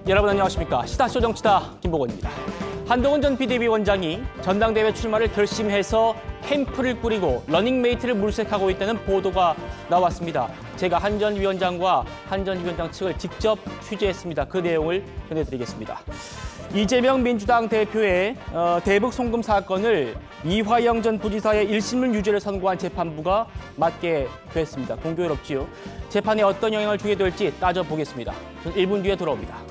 여러분 안녕하십니까. 시다쇼 정치다 김보건입니다. 한동훈 전 비대위원장이 전당대회 출마를 결심해서 캠프를 꾸리고 러닝메이트를 물색하고 있다는 보도가 나왔습니다. 제가 한 전 위원장과 한 전 위원장 측을 직접 취재했습니다. 그 내용을 전해드리겠습니다. 이재명 민주당 대표의 대북 송금 사건을 이화영 전 부지사의 1심을 유죄를 선고한 재판부가 맡게 됐습니다. 공교롭지요. 재판에 어떤 영향을 주게 될지 따져보겠습니다. 저는 1분 뒤에 돌아옵니다.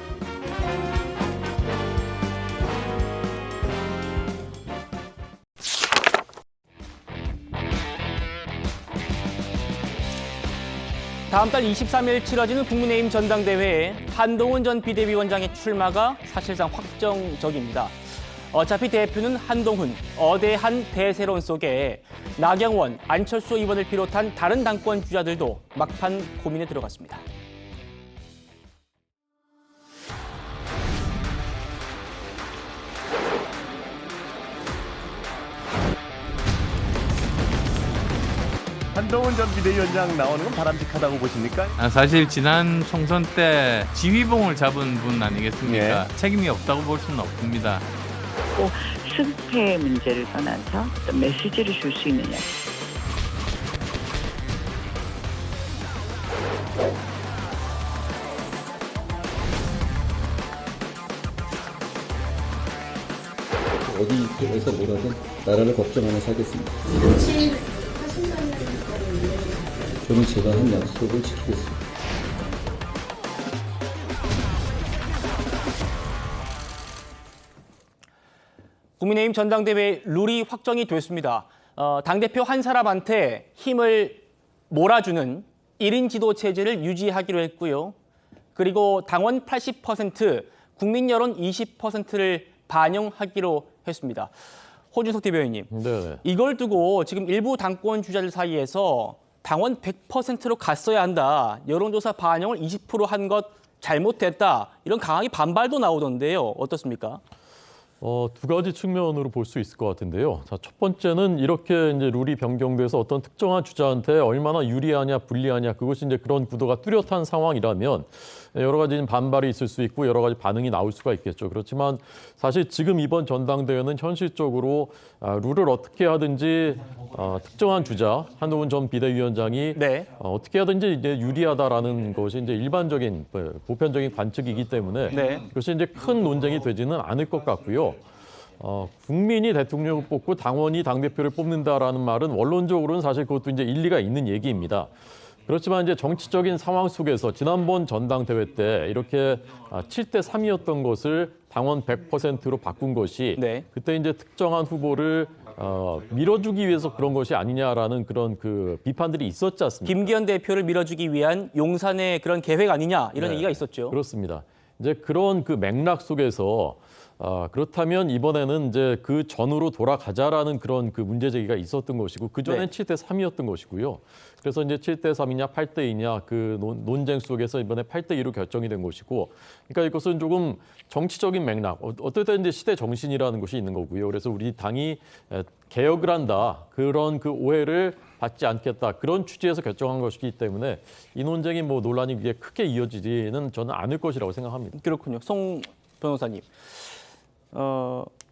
다음 달 23일 치러지는 국민의힘 전당대회에 한동훈 전 비대위원장의 출마가 사실상 확정적입니다. 어차피 대표는 한동훈, 어대한 대세론 속에 나경원, 안철수 의원을 비롯한 다른 당권 주자들도 막판 고민에 들어갔습니다. 한동훈 전 비대위원장 나오는 건 바람직하다고 보십니까? 사실 지난 총선 때 지휘봉을 잡은 분 아니겠습니까? 책임이 없다고 볼 수는 없습니다. 꼭 승패 문제를 떠나서 어떤 메시지를 줄 수 있느냐. 어디에서 뭐라든 나라를 걱정 안 해서 하겠습니다. 저는 제가 한 약속을 지키겠습니다. 국민의힘 전당대회 룰이 확정이 됐습니다. 당대표 한 사람한테 힘을 몰아주는 1인 지도 체제를 유지하기로 했고요. 그리고 당원 80%, 국민 여론 20%를 반영하기로 했습니다. 호준석 대변인님, 이걸 두고 지금 일부 당권 주자들 사이에서 당원 100%로 갔어야 한다. 여론조사 반영을 20% 한 것 잘못됐다. 이런 강하게 반발도 나오던데요. 어떻습니까? 두 가지 측면으로 볼 수 있을 것 같은데요. 자, 첫 번째는 이렇게 이제 룰이 변경돼서 어떤 특정한 주자한테 얼마나 유리하냐, 불리하냐, 그것이 이제 그런 구도가 뚜렷한 상황이라면 여러 가지 반발이 있을 수 있고 여러 가지 반응이 나올 수가 있겠죠. 그렇지만 사실 지금 이번 전당대회는 현실적으로 룰을 어떻게 하든지 특정한 주자, 한동훈 전 비대위원장이 어떻게 하든지 이제 유리하다라는 것이 이제 일반적인 보편적인 관측이기 때문에 그것이 이제 큰 논쟁이 되지는 않을 것 같고요. 국민이 대통령을 뽑고 당원이 당대표를 뽑는다라는 말은 원론적으로는 사실 그것도 이제 일리가 있는 얘기입니다. 그렇지만 이제 정치적인 상황 속에서 지난번 전당대회 때 이렇게 7대 3이었던 것을 당원 100%로 바꾼 것이 그때 이제 특정한 후보를 밀어주기 위해서 그런 것이 아니냐라는 그런 그 비판들이 있었지 않습니까? 김기현 대표를 밀어주기 위한 용산의 그런 계획 아니냐 이런 얘기가 있었죠. 그렇습니다. 이제 그런 그 맥락 속에서 그렇다면 이번에는 이제 그 전으로 돌아가자라는 그런 그 문제 제기가 있었던 것이고 그 전엔 7대 3이었던 것이고요. 그래서 이제 7대 3이냐 8대 2냐 그 논쟁 속에서 이번에 8대 2로 결정이 된 것이고, 그러니까 이것은 조금 정치적인 맥락, 어떨 이제 시대 정신이라는 것이 있는 거고요. 그래서 우리 당이 개혁을 한다 그런 그 오해를 받지 않겠다 그런 취지에서 결정한 것이기 때문에 이 논쟁이 뭐 논란이 크게 이어지지는 저는 않을 것이라고 생각합니다. 그렇군요. 송 변호사님.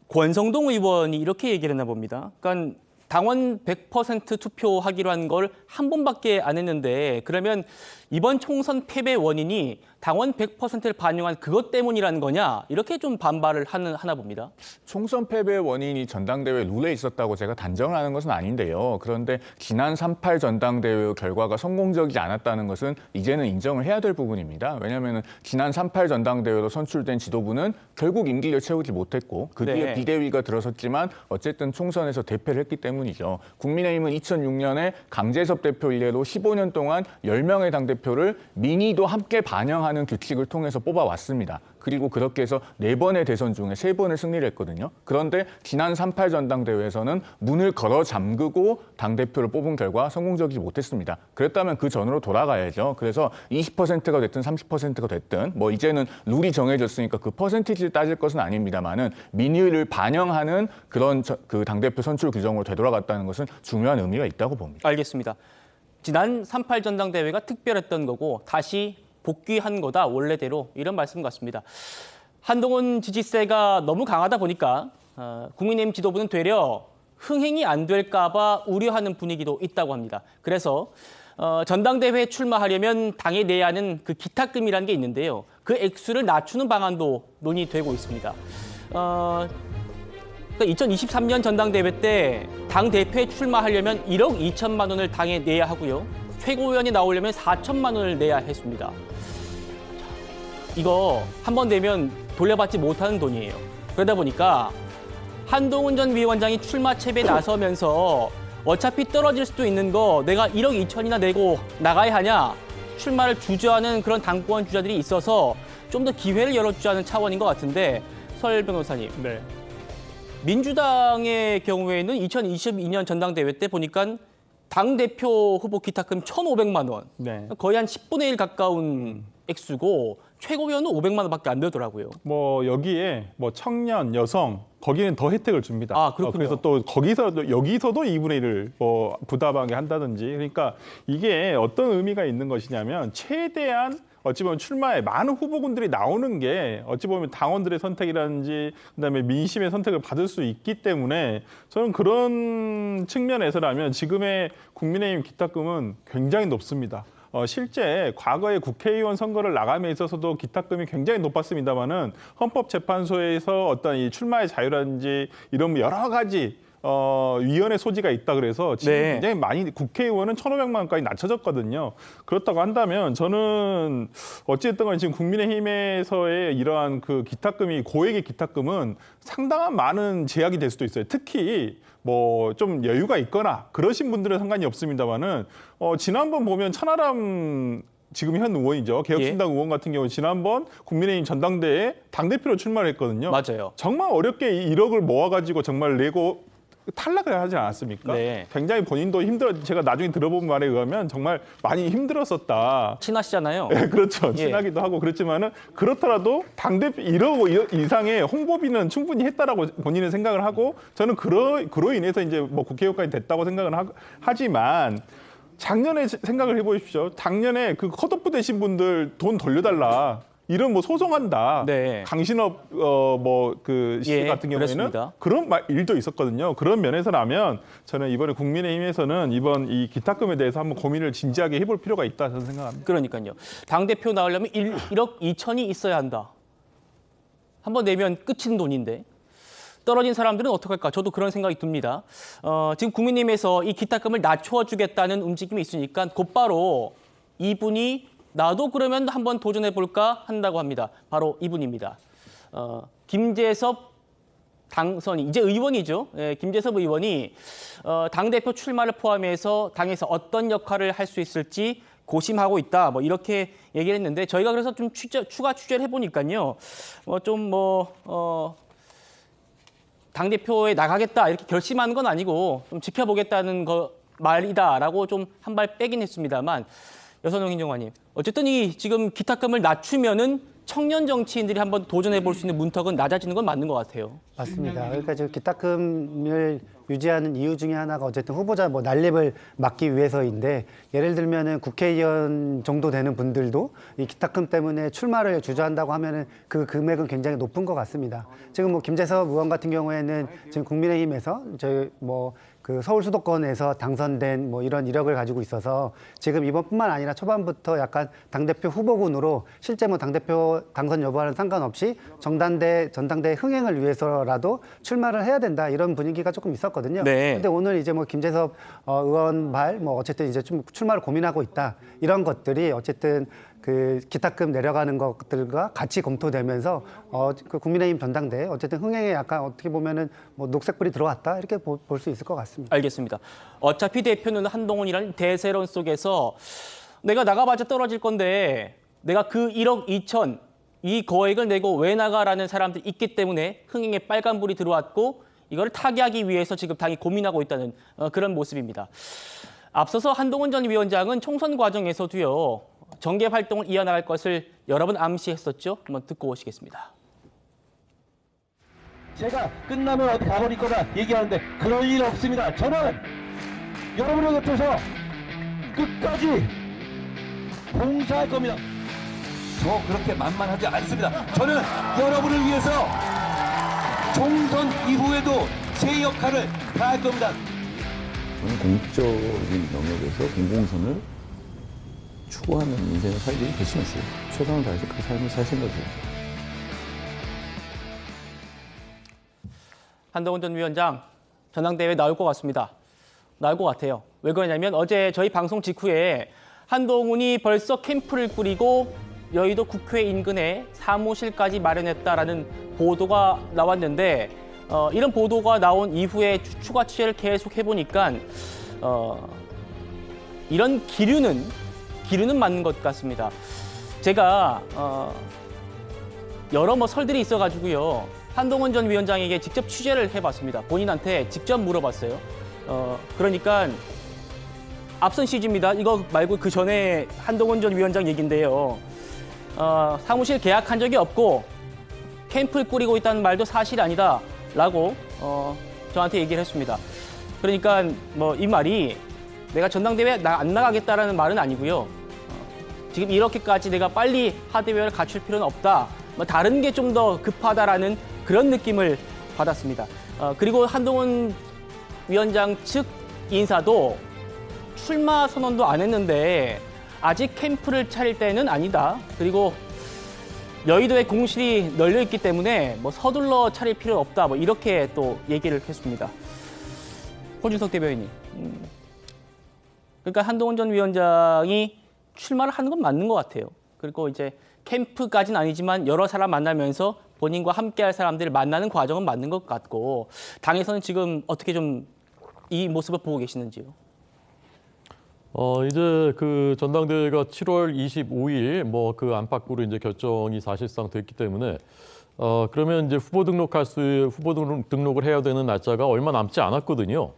권성동 의원이 이렇게 얘기를 했나 봅니다. 그러니까 당원 100% 투표하기로 한 걸 한 번밖에 안 했는데 그러면 이번 총선 패배 원인이 당원 100%를 반영한 그것 때문이라는 거냐 이렇게 좀 반발을 하나 봅니다. 총선 패배의 원인이 전당대회 룰에 있었다고 제가 단정을 하는 것은 아닌데요. 그런데 지난 3.8 전당대회 결과가 성공적이지 않았다는 것은 이제는 인정을 해야 될 부분입니다. 왜냐하면 지난 3.8 전당대회로 선출된 지도부는 결국 임기를 채우지 못했고 그 뒤에 비대위가 들어섰지만 어쨌든 총선에서 대패를 했기 때문이죠. 국민의힘은 2006년에 강재섭 대표 이래로 15년 동안 10명의 당대표를 민의도 함께 반영하는 규칙을 통해서 뽑아왔습니다. 그리고 그렇게 해서 4번의 대선 중에 3번을 승리를 했거든요. 그런데 지난 3.8 전당대회에서는 문을 걸어 잠그고 당대표를 뽑은 결과 성공적이지 못했습니다. 그랬다면 그 전으로 돌아가야죠. 그래서 20%가 됐든 30%가 됐든 뭐 이제는 룰이 정해졌으니까 그 퍼센티지를 따질 것은 아닙니다만은 민의를 반영하는 그런 그 당대표 선출 규정으로 되돌아갔다는 것은 중요한 의미가 있다고 봅니다. 알겠습니다. 지난 3.8 전당대회가 특별했던 거고 다시 복귀한 거다 원래대로 이런 말씀 같습니다. 한동훈 지지세가 너무 강하다 보니까 국민의힘 지도부는 되려 흥행이 안 될까 봐 우려하는 분위기도 있다고 합니다. 그래서 전당대회에 출마하려면 당에 내야 하는 그 기탁금이라는 게 있는데요. 그 액수를 낮추는 방안도 논의되고 있습니다. 그러니까 2023년 전당대회 때 당 대표에 출마하려면 1억 2천만 원을 당에 내야 하고요. 최고위원이 나오려면 4천만 원을 내야 했습니다. 이거 한 번 내면 돌려받지 못하는 돈이에요. 그러다 보니까 한동훈 전 위원장이 출마 채비에 나서면서 어차피 떨어질 수도 있는 거 내가 1억 2천이나 내고 나가야 하냐, 출마를 주저하는 그런 당권 주자들이 있어서 좀 더 기회를 열어주자는 차원인 것 같은데, 설 변호사님. 네. 민주당의 경우에는 2022년 전당대회 때 보니까 당대표 후보 기탁금 1,500만 원. 네. 거의 한 10분의 1 가까운 액수고 최고위원은 500만 원밖에 안 되더라고요. 뭐 여기에 뭐 청년, 여성 거기는 더 혜택을 줍니다. 아, 그렇군요. 그래서 또 거기서도 여기서도 2분의 1을 뭐 부담하게 한다든지. 그러니까 이게 어떤 의미가 있는 것이냐면 최대한 어찌 보면 출마에 많은 후보군들이 나오는 게 어찌 보면 당원들의 선택이라든지 그다음에 민심의 선택을 받을 수 있기 때문에 저는 그런 측면에서라면 지금의 국민의힘 기탁금은 굉장히 높습니다. 실제 과거에 국회의원 선거를 나감에 있어서도 기탁금이 굉장히 높았습니다만은 헌법재판소에서 어떤 이 출마의 자유라든지 이런 여러 가지 위헌의 소지가 있다 그래서 지금 네. 굉장히 많이 국회의원은 1,500만 원까지 낮춰졌거든요. 그렇다고 한다면 저는 어찌됐든 간에 지금 국민의힘에서의 이러한 그 기탁금이 고액의 기탁금은 상당한 많은 제약이 될 수도 있어요. 특히 뭐 좀 여유가 있거나 그러신 분들은 상관이 없습니다만은 지난번 보면 천하람 지금 현 의원이죠. 개혁신당 의원 같은 경우 지난번 국민의힘 전당대회에 당대표로 출마를 했거든요. 맞아요. 정말 어렵게 1억을 모아가지고 정말 내고 탈락을 하지 않았습니까? 네. 굉장히 본인도 제가 나중에 들어본 말에 의하면 정말 많이 힘들었었다. 친하시잖아요. 네, 그렇죠. 예. 친하기도 하고 그렇지만은 그렇더라도 당대표 1억 이상의 홍보비는 충분히 했다라고 본인은 생각을 하고 저는 그로 인해서 이제 뭐 국회의원까지 됐다고 생각을 하지만 작년에 생각을 해보십시오. 작년에 그 컷오프 되신 분들 돈 돌려달라. 이런 뭐 소송한다. 네. 강신업 뭐 그 씨 예, 같은 경우에는 그렇습니다. 그런 일도 있었거든요. 그런 면에서라면 저는 이번에 국민의힘에서는 이번 이 기탁금에 대해서 한번 고민을 진지하게 해볼 필요가 있다 저는 생각합니다. 그러니까요. 당대표 나오려면 1억 2천이 있어야 한다. 한번 내면 끝인 돈인데. 떨어진 사람들은 어떡할까? 저도 그런 생각이 듭니다. 지금 국민의힘에서 이 기탁금을 낮춰주겠다는 움직임이 있으니까 곧바로 이분이 나도 그러면 한번 도전해볼까 한다고 합니다. 바로 이분입니다. 김재섭 당선이, 이제 의원이죠. 예, 김재섭 의원이 당대표 출마를 포함해서 당에서 어떤 역할을 할 수 있을지 고심하고 있다. 뭐 이렇게 얘기를 했는데 저희가 그래서 좀 추가 취재를 해보니까요. 당대표에 나가겠다 이렇게 결심하는 건 아니고 좀 지켜보겠다는 말이다라고 좀 한 발 빼긴 했습니다만 여선홍 행정관님 어쨌든 이 지금 기탁금을 낮추면은 청년 정치인들이 한번 도전해 볼 수 있는 문턱은 낮아지는 건 맞는 것 같아요. 맞습니다. 그러니까 지금 기탁금을 유지하는 이유 중에 하나가 어쨌든 후보자 뭐 난립을 막기 위해서인데 예를 들면은 국회의원 정도 되는 분들도 이 기탁금 때문에 출마를 주저한다고 하면은 그 금액은 굉장히 높은 것 같습니다. 지금 뭐 김재섭 의원 같은 경우에는 지금 국민의힘에서 저희 뭐 그 서울 수도권에서 당선된 뭐 이런 이력을 가지고 있어서 지금 이번뿐만 아니라 초반부터 약간 당대표 후보군으로 실제 뭐 당대표 당선 여부와는 상관없이 전당대 흥행을 위해서라도 출마를 해야 된다 이런 분위기가 조금 있었거든요. 네. 근데 오늘 이제 뭐 김재섭 의원 뭐 어쨌든 이제 좀 출마를 고민하고 있다 이런 것들이 어쨌든 그 기탁금 내려가는 것들과 같이 검토되면서 그 국민의힘 전당대회 어쨌든 흥행에 약간 어떻게 보면은 뭐 녹색불이 들어왔다 이렇게 볼 수 있을 것 같습니다. 알겠습니다. 어차피 대표는 한동훈이라는 대세론 속에서 내가 나가봤자 떨어질 건데 내가 그 1억 2천 이 거액을 내고 왜 나가라는 사람들이 있기 때문에 흥행에 빨간불이 들어왔고 이걸 타개하기 위해서 지금 당이 고민하고 있다는 그런 모습입니다. 앞서서 한동훈 전 위원장은 총선 과정에서도요. 정계 활동을 이어나갈 것을 여러 번 암시했었죠. 한번 듣고 오시겠습니다. 제가 끝나면 어디 가버릴 거다 얘기하는데 그럴 일 없습니다. 저는 여러분의 곁에서 끝까지 봉사할 겁니다. 저 그렇게 만만하지 않습니다. 저는 여러분을 위해서 총선 이후에도 제 역할을 다할 겁니다. 저는 공적인 영역에서 공공선을 추구하는 인생을 살기로 결심했어요. 최선을 다해서 그 삶을 살 생각이에요. 한동훈 전 위원장 전당대회 나올 것 같습니다. 나올 것 같아요. 왜 그러냐면 어제 저희 방송 직후에 한동훈이 벌써 캠프를 꾸리고 여의도 국회 인근에 사무실까지 마련했다라는 보도가 나왔는데 이런 보도가 나온 이후에 추가 취재를 계속 해보니까 이런 기류는 맞는 것 같습니다. 제가 여러 설들이 있어가지고요. 한동훈 전 위원장에게 직접 취재를 해봤습니다. 본인한테 직접 물어봤어요. 그러니까 앞선 시즌입니다. 이거 말고 그 전에 한동훈 전 위원장 얘기인데요. 사무실 계약한 적이 없고 캠프를 꾸리고 있다는 말도 사실이 아니다라고 저한테 얘기를 했습니다. 그러니까 뭐 이 말이 내가 전당대회 안 나가겠다라는 말은 아니고요. 지금 이렇게까지 내가 빨리 하드웨어를 갖출 필요는 없다. 뭐 다른 게 좀 더 급하다라는 그런 느낌을 받았습니다. 그리고 한동훈 위원장 측 인사도 출마 선언도 안 했는데 아직 캠프를 차릴 때는 아니다. 그리고 여의도에 공실이 널려 있기 때문에 뭐 서둘러 차릴 필요는 없다. 뭐 이렇게 또 얘기를 했습니다. 홍준석 대변인님. 그러니까 한동훈 전 위원장이 출마를 하는 건 맞는 것 같아요. 그리고 이제 캠프까지는 아니지만 여러 사람 만나면서 본인과 함께할 사람들을 만나는 과정은 맞는 것 같고 당에서는 지금 어떻게 좀 이 모습을 보고 계시는지요? 이제 그 전당대회가 7월 25일 뭐 그 안팎으로 이제 결정이 사실상 됐기 때문에 그러면 이제 후보 등록을 해야 되는 날짜가 얼마 남지 않았거든요.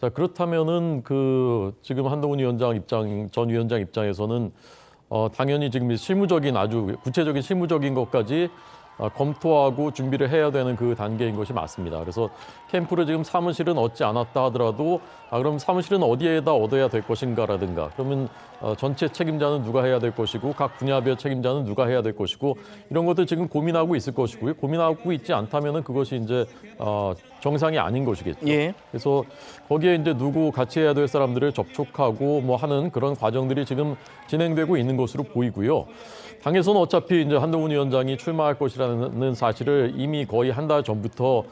자, 그렇다면은 그 지금 한동훈 전 위원장 입장에서는 당연히 지금 실무적인 아주 구체적인 실무적인 것까지 검토하고 준비를 해야 되는 그 단계인 것이 맞습니다. 그래서 캠프를 지금 사무실은 얻지 않았다 하더라도 그럼 사무실은 어디에다 얻어야 될 것인가라든가 그러면 전체 책임자는 누가 해야 될 것이고 각 분야별 책임자는 누가 해야 될 것이고 이런 것들 지금 고민하고 있을 것이고요. 고민하고 있지 않다면은 그것이 이제 정상이 아닌 것이겠죠. 예. 그래서 거기에 이제 누구 같이 해야 될 사람들을 접촉하고 뭐 하는 그런 과정들이 지금 진행되고 있는 것으로 보이고요. 당에서는 어차피 이제 한동훈 위원장이 출마할 것이라는 사실을 이미 거의 한 달 전부터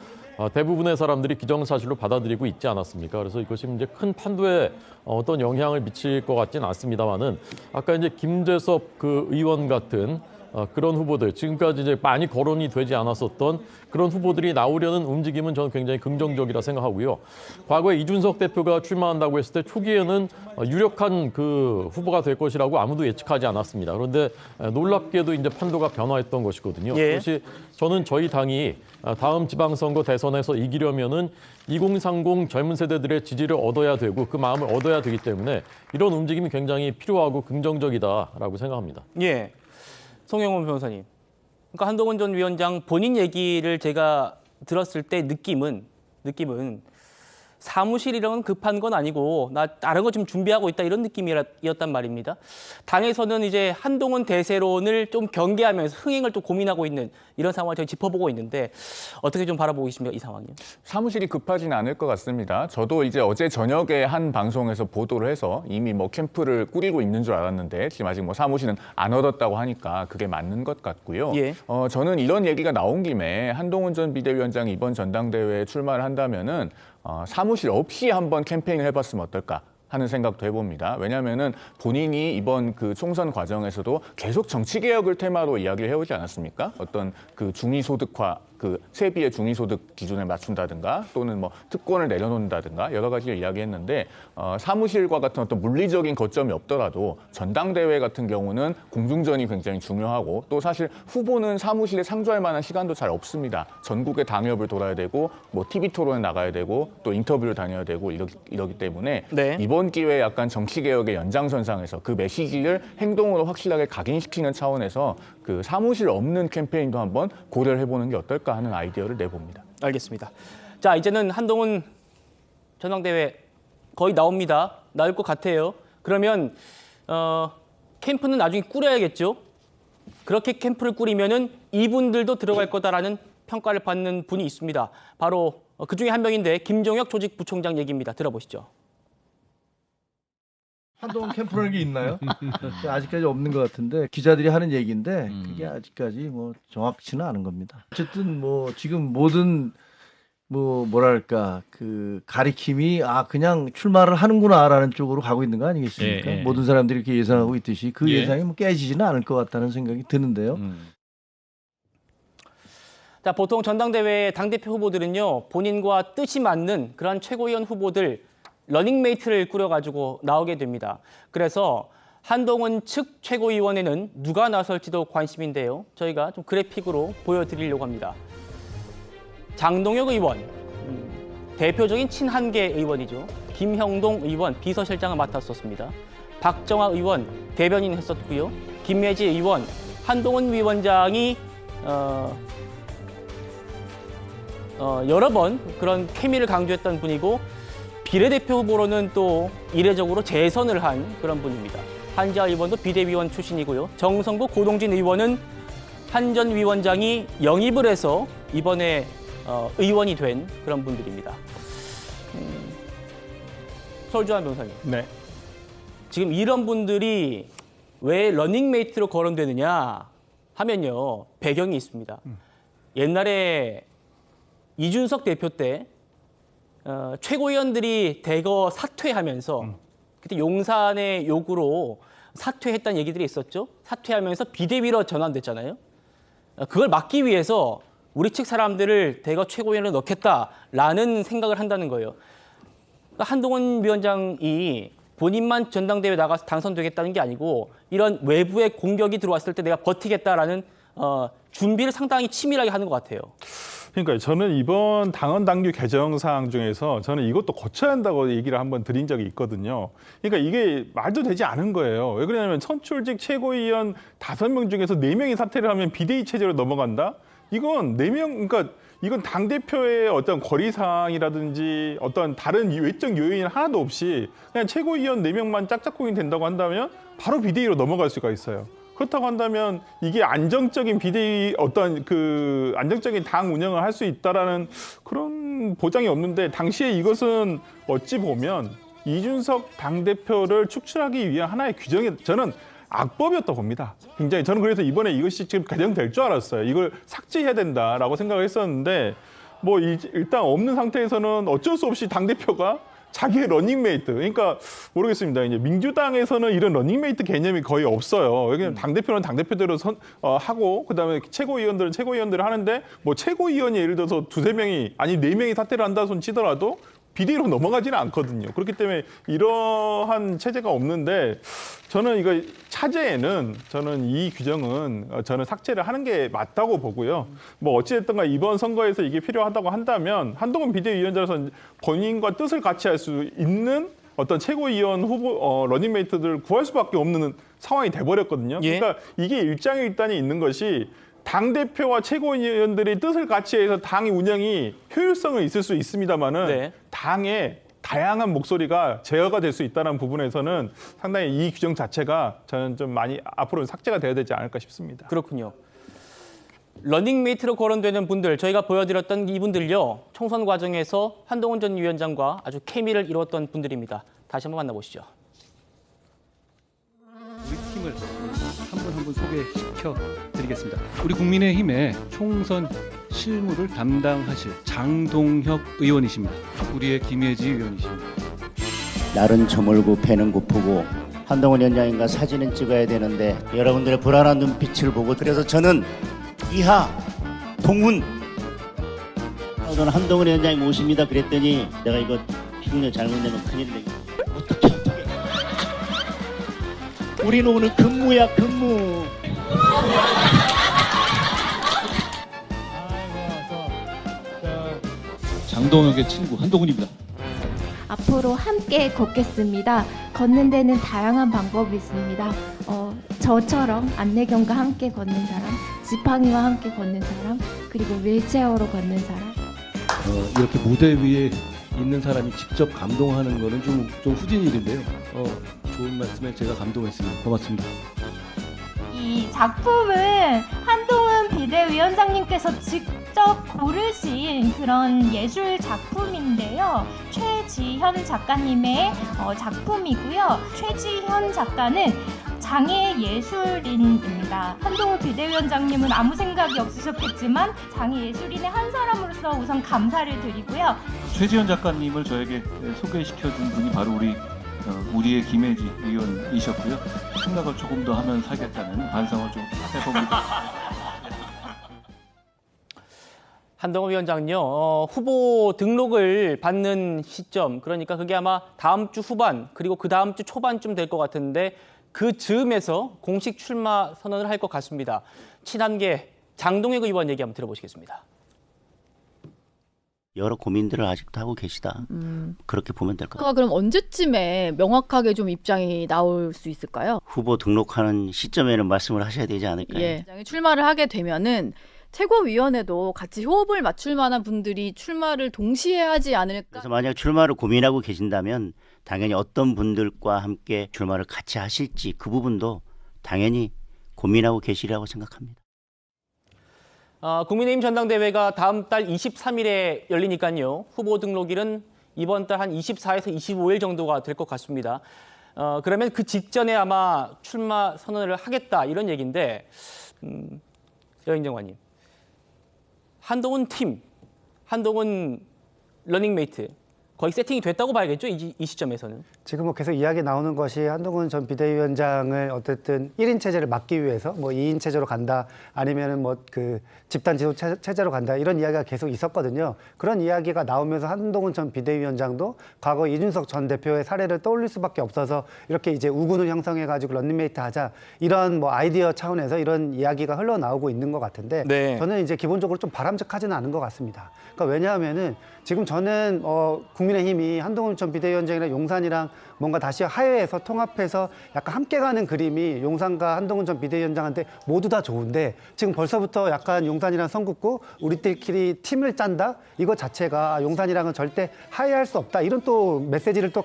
대부분의 사람들이 기정사실로 받아들이고 있지 않았습니까? 그래서 이것이 이제 큰 판도에 어떤 영향을 미칠 것 같지는 않습니다만은 아까 이제 김재섭 그 의원 같은 그런 후보들 지금까지 이제 많이 거론이 되지 않았었던 그런 후보들이 나오려는 움직임은 저는 굉장히 긍정적이라 생각하고요. 과거에 이준석 대표가 출마한다고 했을 때 초기에는 유력한 그 후보가 될 것이라고 아무도 예측하지 않았습니다. 그런데 놀랍게도 이제 판도가 변화했던 것이거든요. 예. 그것이 저는 저희 당이 다음 지방선거 대선에서 이기려면은 2030 젊은 세대들의 지지를 얻어야 되고 그 마음을 얻어야 되기 때문에 이런 움직임이 굉장히 필요하고 긍정적이다라고 생각합니다. 예. 송영훈 변호사님. 그러니까 한동훈 전 위원장 본인 얘기를 제가 들었을 때 느낌은 사무실이랑은 급한 건 아니고 나 다른 거 좀 준비하고 있다 이런 느낌이었단 말입니다. 당에서는 이제 한동훈 대세론을 좀 경계하면서 흥행을 또 고민하고 있는 이런 상황을 저희 짚어보고 있는데 어떻게 좀 바라보고 계십니까, 이 상황이요? 사무실이 급하지는 않을 것 같습니다. 저도 이제 어제 저녁에 한 방송에서 보도를 해서 이미 뭐 캠프를 꾸리고 있는 줄 알았는데 지금 아직 뭐 사무실은 안 얻었다고 하니까 그게 맞는 것 같고요. 예. 저는 이런 얘기가 나온 김에 한동훈 전 비대위원장이 이번 전당대회에 출마를 한다면은 사무실 없이 한번 캠페인을 해봤으면 어떨까 하는 생각도 해봅니다. 왜냐하면은 본인이 이번 그 총선 과정에서도 계속 정치개혁을 테마로 이야기를 해오지 않았습니까? 어떤 그 중위소득화, 그 세비의 중위소득 기준을 맞춘다든가 또는 뭐 특권을 내려놓는다든가 여러 가지를 이야기했는데 사무실과 같은 어떤 물리적인 거점이 없더라도 전당대회 같은 경우는 공중전이 굉장히 중요하고 또 사실 후보는 사무실에 상주할 만한 시간도 잘 없습니다. 전국의 당협을 돌아야 되고 뭐 TV 토론에 나가야 되고 또 인터뷰를 다녀야 되고 이러기 때문에 네. 이번 기회에 약간 정치개혁의 연장선상에서 그 메시지를 행동으로 확실하게 각인시키는 차원에서 그 사무실 없는 캠페인도 한번 고려를 해보는 게 어떨까 하는 아이디어를 내봅니다. 알겠습니다. 자, 이제는 한동훈 전당대회 거의 나옵니다. 나올 것 같아요. 그러면 캠프는 나중에 꾸려야겠죠? 그렇게 캠프를 꾸리면은 이분들도 들어갈 거다라는 평가를 받는 분이 있습니다. 바로 그 중에 한 명인데 김종혁 조직부총장 얘기입니다. 들어보시죠. 한동훈 캠프라는 게 있나요? 아직까지 없는 것 같은데 기자들이 하는 얘기인데 그게 아직까지 뭐 정확치는 않은 겁니다. 어쨌든 뭐 지금 모든 뭐랄까 그 가리킴이 그냥 출마를 하는구나라는 쪽으로 가고 있는 거 아니겠습니까? 모든 사람들이 이렇게 예상하고 있듯이 그 예상이 뭐 깨지지는 않을 것 같다는 생각이 드는데요. 자, 보통 전당대회 당대표 후보들은요, 본인과 뜻이 맞는 그런 최고위원 후보들 러닝메이트를 꾸려가지고 나오게 됩니다. 그래서 한동훈 측 최고위원회는 누가 나설지도 관심인데요. 저희가 좀 그래픽으로 보여드리려고 합니다. 장동혁 의원, 대표적인 친한계 의원이죠. 김형동 의원 비서실장을 맡았었습니다. 박정아 의원 대변인 했었고요. 김혜지 의원, 한동훈 위원장이 여러 번 그런 케미를 강조했던 분이고, 비례대표 후보로는 또 이례적으로 재선을 한 그런 분입니다. 한지아 의원도 비대위원 출신이고요. 정성구 고동진 의원은 한 전 위원장이 영입을 해서 이번에 의원이 된 그런 분들입니다. 설주환 변호사님. 네. 지금 이런 분들이 왜 러닝메이트로 거론되느냐 하면요, 배경이 있습니다. 옛날에 이준석 대표 때 최고위원들이 대거 사퇴하면서 그때 용산의 요구로 사퇴했다는 얘기들이 있었죠. 사퇴하면서 비대위로 전환됐잖아요. 그걸 막기 위해서 우리 측 사람들을 대거 최고위원으로 넣겠다라는 생각을 한다는 거예요. 그러니까 한동훈 위원장이 본인만 전당대회 나가서 당선되겠다는 게 아니고 이런 외부의 공격이 들어왔을 때 내가 버티겠다라는 준비를 상당히 치밀하게 하는 것 같아요. 그러니까 저는 이번 당헌 당규 개정 사항 중에서 저는 이것도 고쳐야 한다고 얘기를 한번 드린 적이 있거든요. 그러니까 이게 말도 되지 않은 거예요. 왜 그러냐면 선출직 최고위원 5명 중에서 4명이 사퇴를 하면 비대위 체제로 넘어간다? 이건 4명, 그러니까 이건 당대표의 어떤 거리사항이라든지 어떤 다른 외적 요인 하나도 없이 그냥 최고위원 4명만 짝짝꿍이 된다고 한다면 바로 비대위로 넘어갈 수가 있어요. 그렇다고 한다면 이게 안정적인 비대위 어떤 그 안정적인 당 운영을 할 수 있다라는 그런 보장이 없는데, 당시에 이것은 어찌 보면 이준석 당대표를 축출하기 위한 하나의 규정이 저는 악법이었다고 봅니다. 굉장히 저는 그래서 이번에 이것이 지금 개정될 줄 알았어요. 이걸 삭제해야 된다라고 생각을 했었는데 일단 없는 상태에서는 어쩔 수 없이 당대표가 자기의 러닝메이트, 그러니까 모르겠습니다. 이제 민주당에서는 이런 러닝메이트 개념이 거의 없어요. 여기는 당대표는 당대표대로 하고, 그다음에 최고위원들은 최고위원대로 하는데, 뭐 최고위원이 예를 들어서 2-3명이 아니 4명이 사퇴를 한다 손 치더라도 비대위로 넘어가지는 않거든요. 그렇기 때문에 이러한 체제가 없는데, 저는 이거 차제에는 저는 이 규정은 저는 삭제를 하는 게 맞다고 보고요. 뭐 어찌됐든가 이번 선거에서 이게 필요하다고 한다면 한동훈 비대위원장으로서 본인과 뜻을 같이 할 수 있는 어떤 최고위원 후보 러닝메이트들을 구할 수밖에 없는 상황이 돼버렸거든요. 그러니까 이게 일장일단이 있는 것이 당대표와 최고위원들이 뜻을 같이 해서 당의 운영이 효율성은 있을 수 있습니다만은 당의 다양한 목소리가 제어가 될 수 있다는 부분에서는 상당히 이 규정 자체가 저는 좀 많이 앞으로는 삭제가 돼야 되지 않을까 싶습니다. 그렇군요. 러닝메이트로 거론되는 분들, 저희가 보여드렸던 이분들요, 총선 과정에서 한동훈 전 위원장과 아주 케미를 이루었던 분들입니다. 다시 한번 만나보시죠. 우리 팀을 한 분 한 분 소개시켜 드리겠습니다. 우리 국민의힘의 총선 실무를 담당하실 장동혁 의원이십니다. 우리의 김혜지 의원이십니다. 날은 저물고 배는 고프고 한동훈 위원장님과 사진은 찍어야 되는데 여러분들의 불안한 눈빛을 보고, 그래서 저는 이하 동훈 저는 한동훈 위원장님 모십니다 그랬더니 내가 이거 흉내 잘못내면 큰일인데 어떻게 우리는 오늘 근무야 근무. 장동혁의 친구 한동훈입니다. 앞으로 함께 걷겠습니다. 걷는 데는 다양한 방법이 있습니다. 저처럼 안내견과 함께 걷는 사람, 지팡이와 함께 걷는 사람, 그리고 휠체어로 걷는 사람. 이렇게 무대 위에 있는 사람이 직접 감동하는 거는 좀 후진 일인데요. 좋은 말씀에 제가 감동했습니다. 고맙습니다. 이 이 작품은 한동훈 비대위원장님께서 직접 고르신 그런 예술 작품인데요. 최지현 작가님의 작품이고요. 최지현 작가는 장애 예술인입니다. 한동훈 비대위원장님은 아무 생각이 없으셨겠지만 장애 예술인의 한 사람으로서 우선 감사를 드리고요. 최지현 작가님을 저에게 소개시켜준 분이 바로 우리의 김혜지 의원이셨고요. 생각을 조금 더 하면 사겠다는 반성을 좀 해봅니다. 한동훈 위원장요, 후보 등록을 받는 시점, 그러니까 그게 아마 다음 주 후반 그리고 그 다음 주 초반쯤 될 것 같은데 그 즈음에서 공식 출마 선언을 할 것 같습니다. 친한계 장동혁 의원 얘기 한번 들어보시겠습니다. 여러 고민들을 아직도 하고 계시다. 그렇게 보면 될 것 같아요. 그럼 언제쯤에 명확하게 좀 입장이 나올 수 있을까요? 후보 등록하는 시점에는 말씀을 하셔야 되지 않을까요? 예. 출마를 하게 되면은 최고위원회도 같이 호흡을 맞출 만한 분들이 출마를 동시에 하지 않을까? 그래서 만약 출마를 고민하고 계신다면 당연히 어떤 분들과 함께 출마를 같이 하실지 그 부분도 당연히 고민하고 계시리라고 생각합니다. 국민의힘 전당대회가 다음 달 23일에 열리니까요. 후보 등록일은 이번 달 한 24에서 25일 정도가 될 것 같습니다. 그러면 그 직전에 아마 출마 선언을 하겠다 이런 얘기인데 여인정 의원님. 한동훈 팀, 한동훈 러닝메이트 거의 세팅이 됐다고 봐야겠죠? 이 시점에서는. 지금 뭐 계속 이야기 나오는 것이 한동훈 전 비대위원장을 어쨌든 1인 체제를 막기 위해서 뭐 2인 체제로 간다 아니면은 뭐 그 집단 지도 체제로 간다 이런 이야기가 계속 있었거든요. 그런 이야기가 나오면서 한동훈 전 비대위원장도 과거 이준석 전 대표의 사례를 떠올릴 수밖에 없어서 이렇게 이제 우군을 형성해 가지고 런닝메이트 하자 이런 뭐 아이디어 차원에서 이런 이야기가 흘러나오고 있는 것 같은데 네. 저는 이제 기본적으로 좀 바람직하지는 않은 것 같습니다. 그러니까 왜냐하면은 지금 저는 국민의힘이 한동훈 전 비대위원장이랑 용산이랑 뭔가 다시 화해해서 통합해서 약간 함께 가는 그림이 용산과 한동훈 전 비대위원장한테 모두 다 좋은데 지금 벌써부터 약간 용산이랑 선긋고 우리들끼리 팀을 짠다? 이거 자체가 용산이랑은 절대 화해할 수 없다. 이런 또 메시지를 또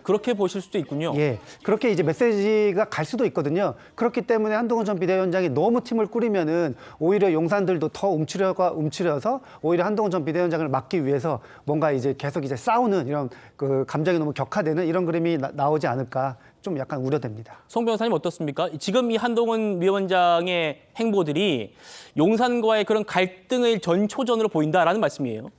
그렇게 보실 수도 있군요. 예, 그렇게 이제 메시지가 갈 수도 있거든요. 그렇기 때문에 한동훈 전 비대위원장이 너무 팀을 꾸리면은 오히려 용산들도 더 움츠려서 오히려 한동훈 전 비대위원장을 막기 위해서 뭔가 이제 계속 이제 싸우는 이런 그 감정이 너무 격화되는 이런 그림이 나오지 않을까 좀 약간 우려됩니다. 송 변호사님 어떻습니까? 지금 이 한동훈 위원장의 행보들이 용산과의 그런 갈등의 전초전으로 보인다라는 말씀이에요.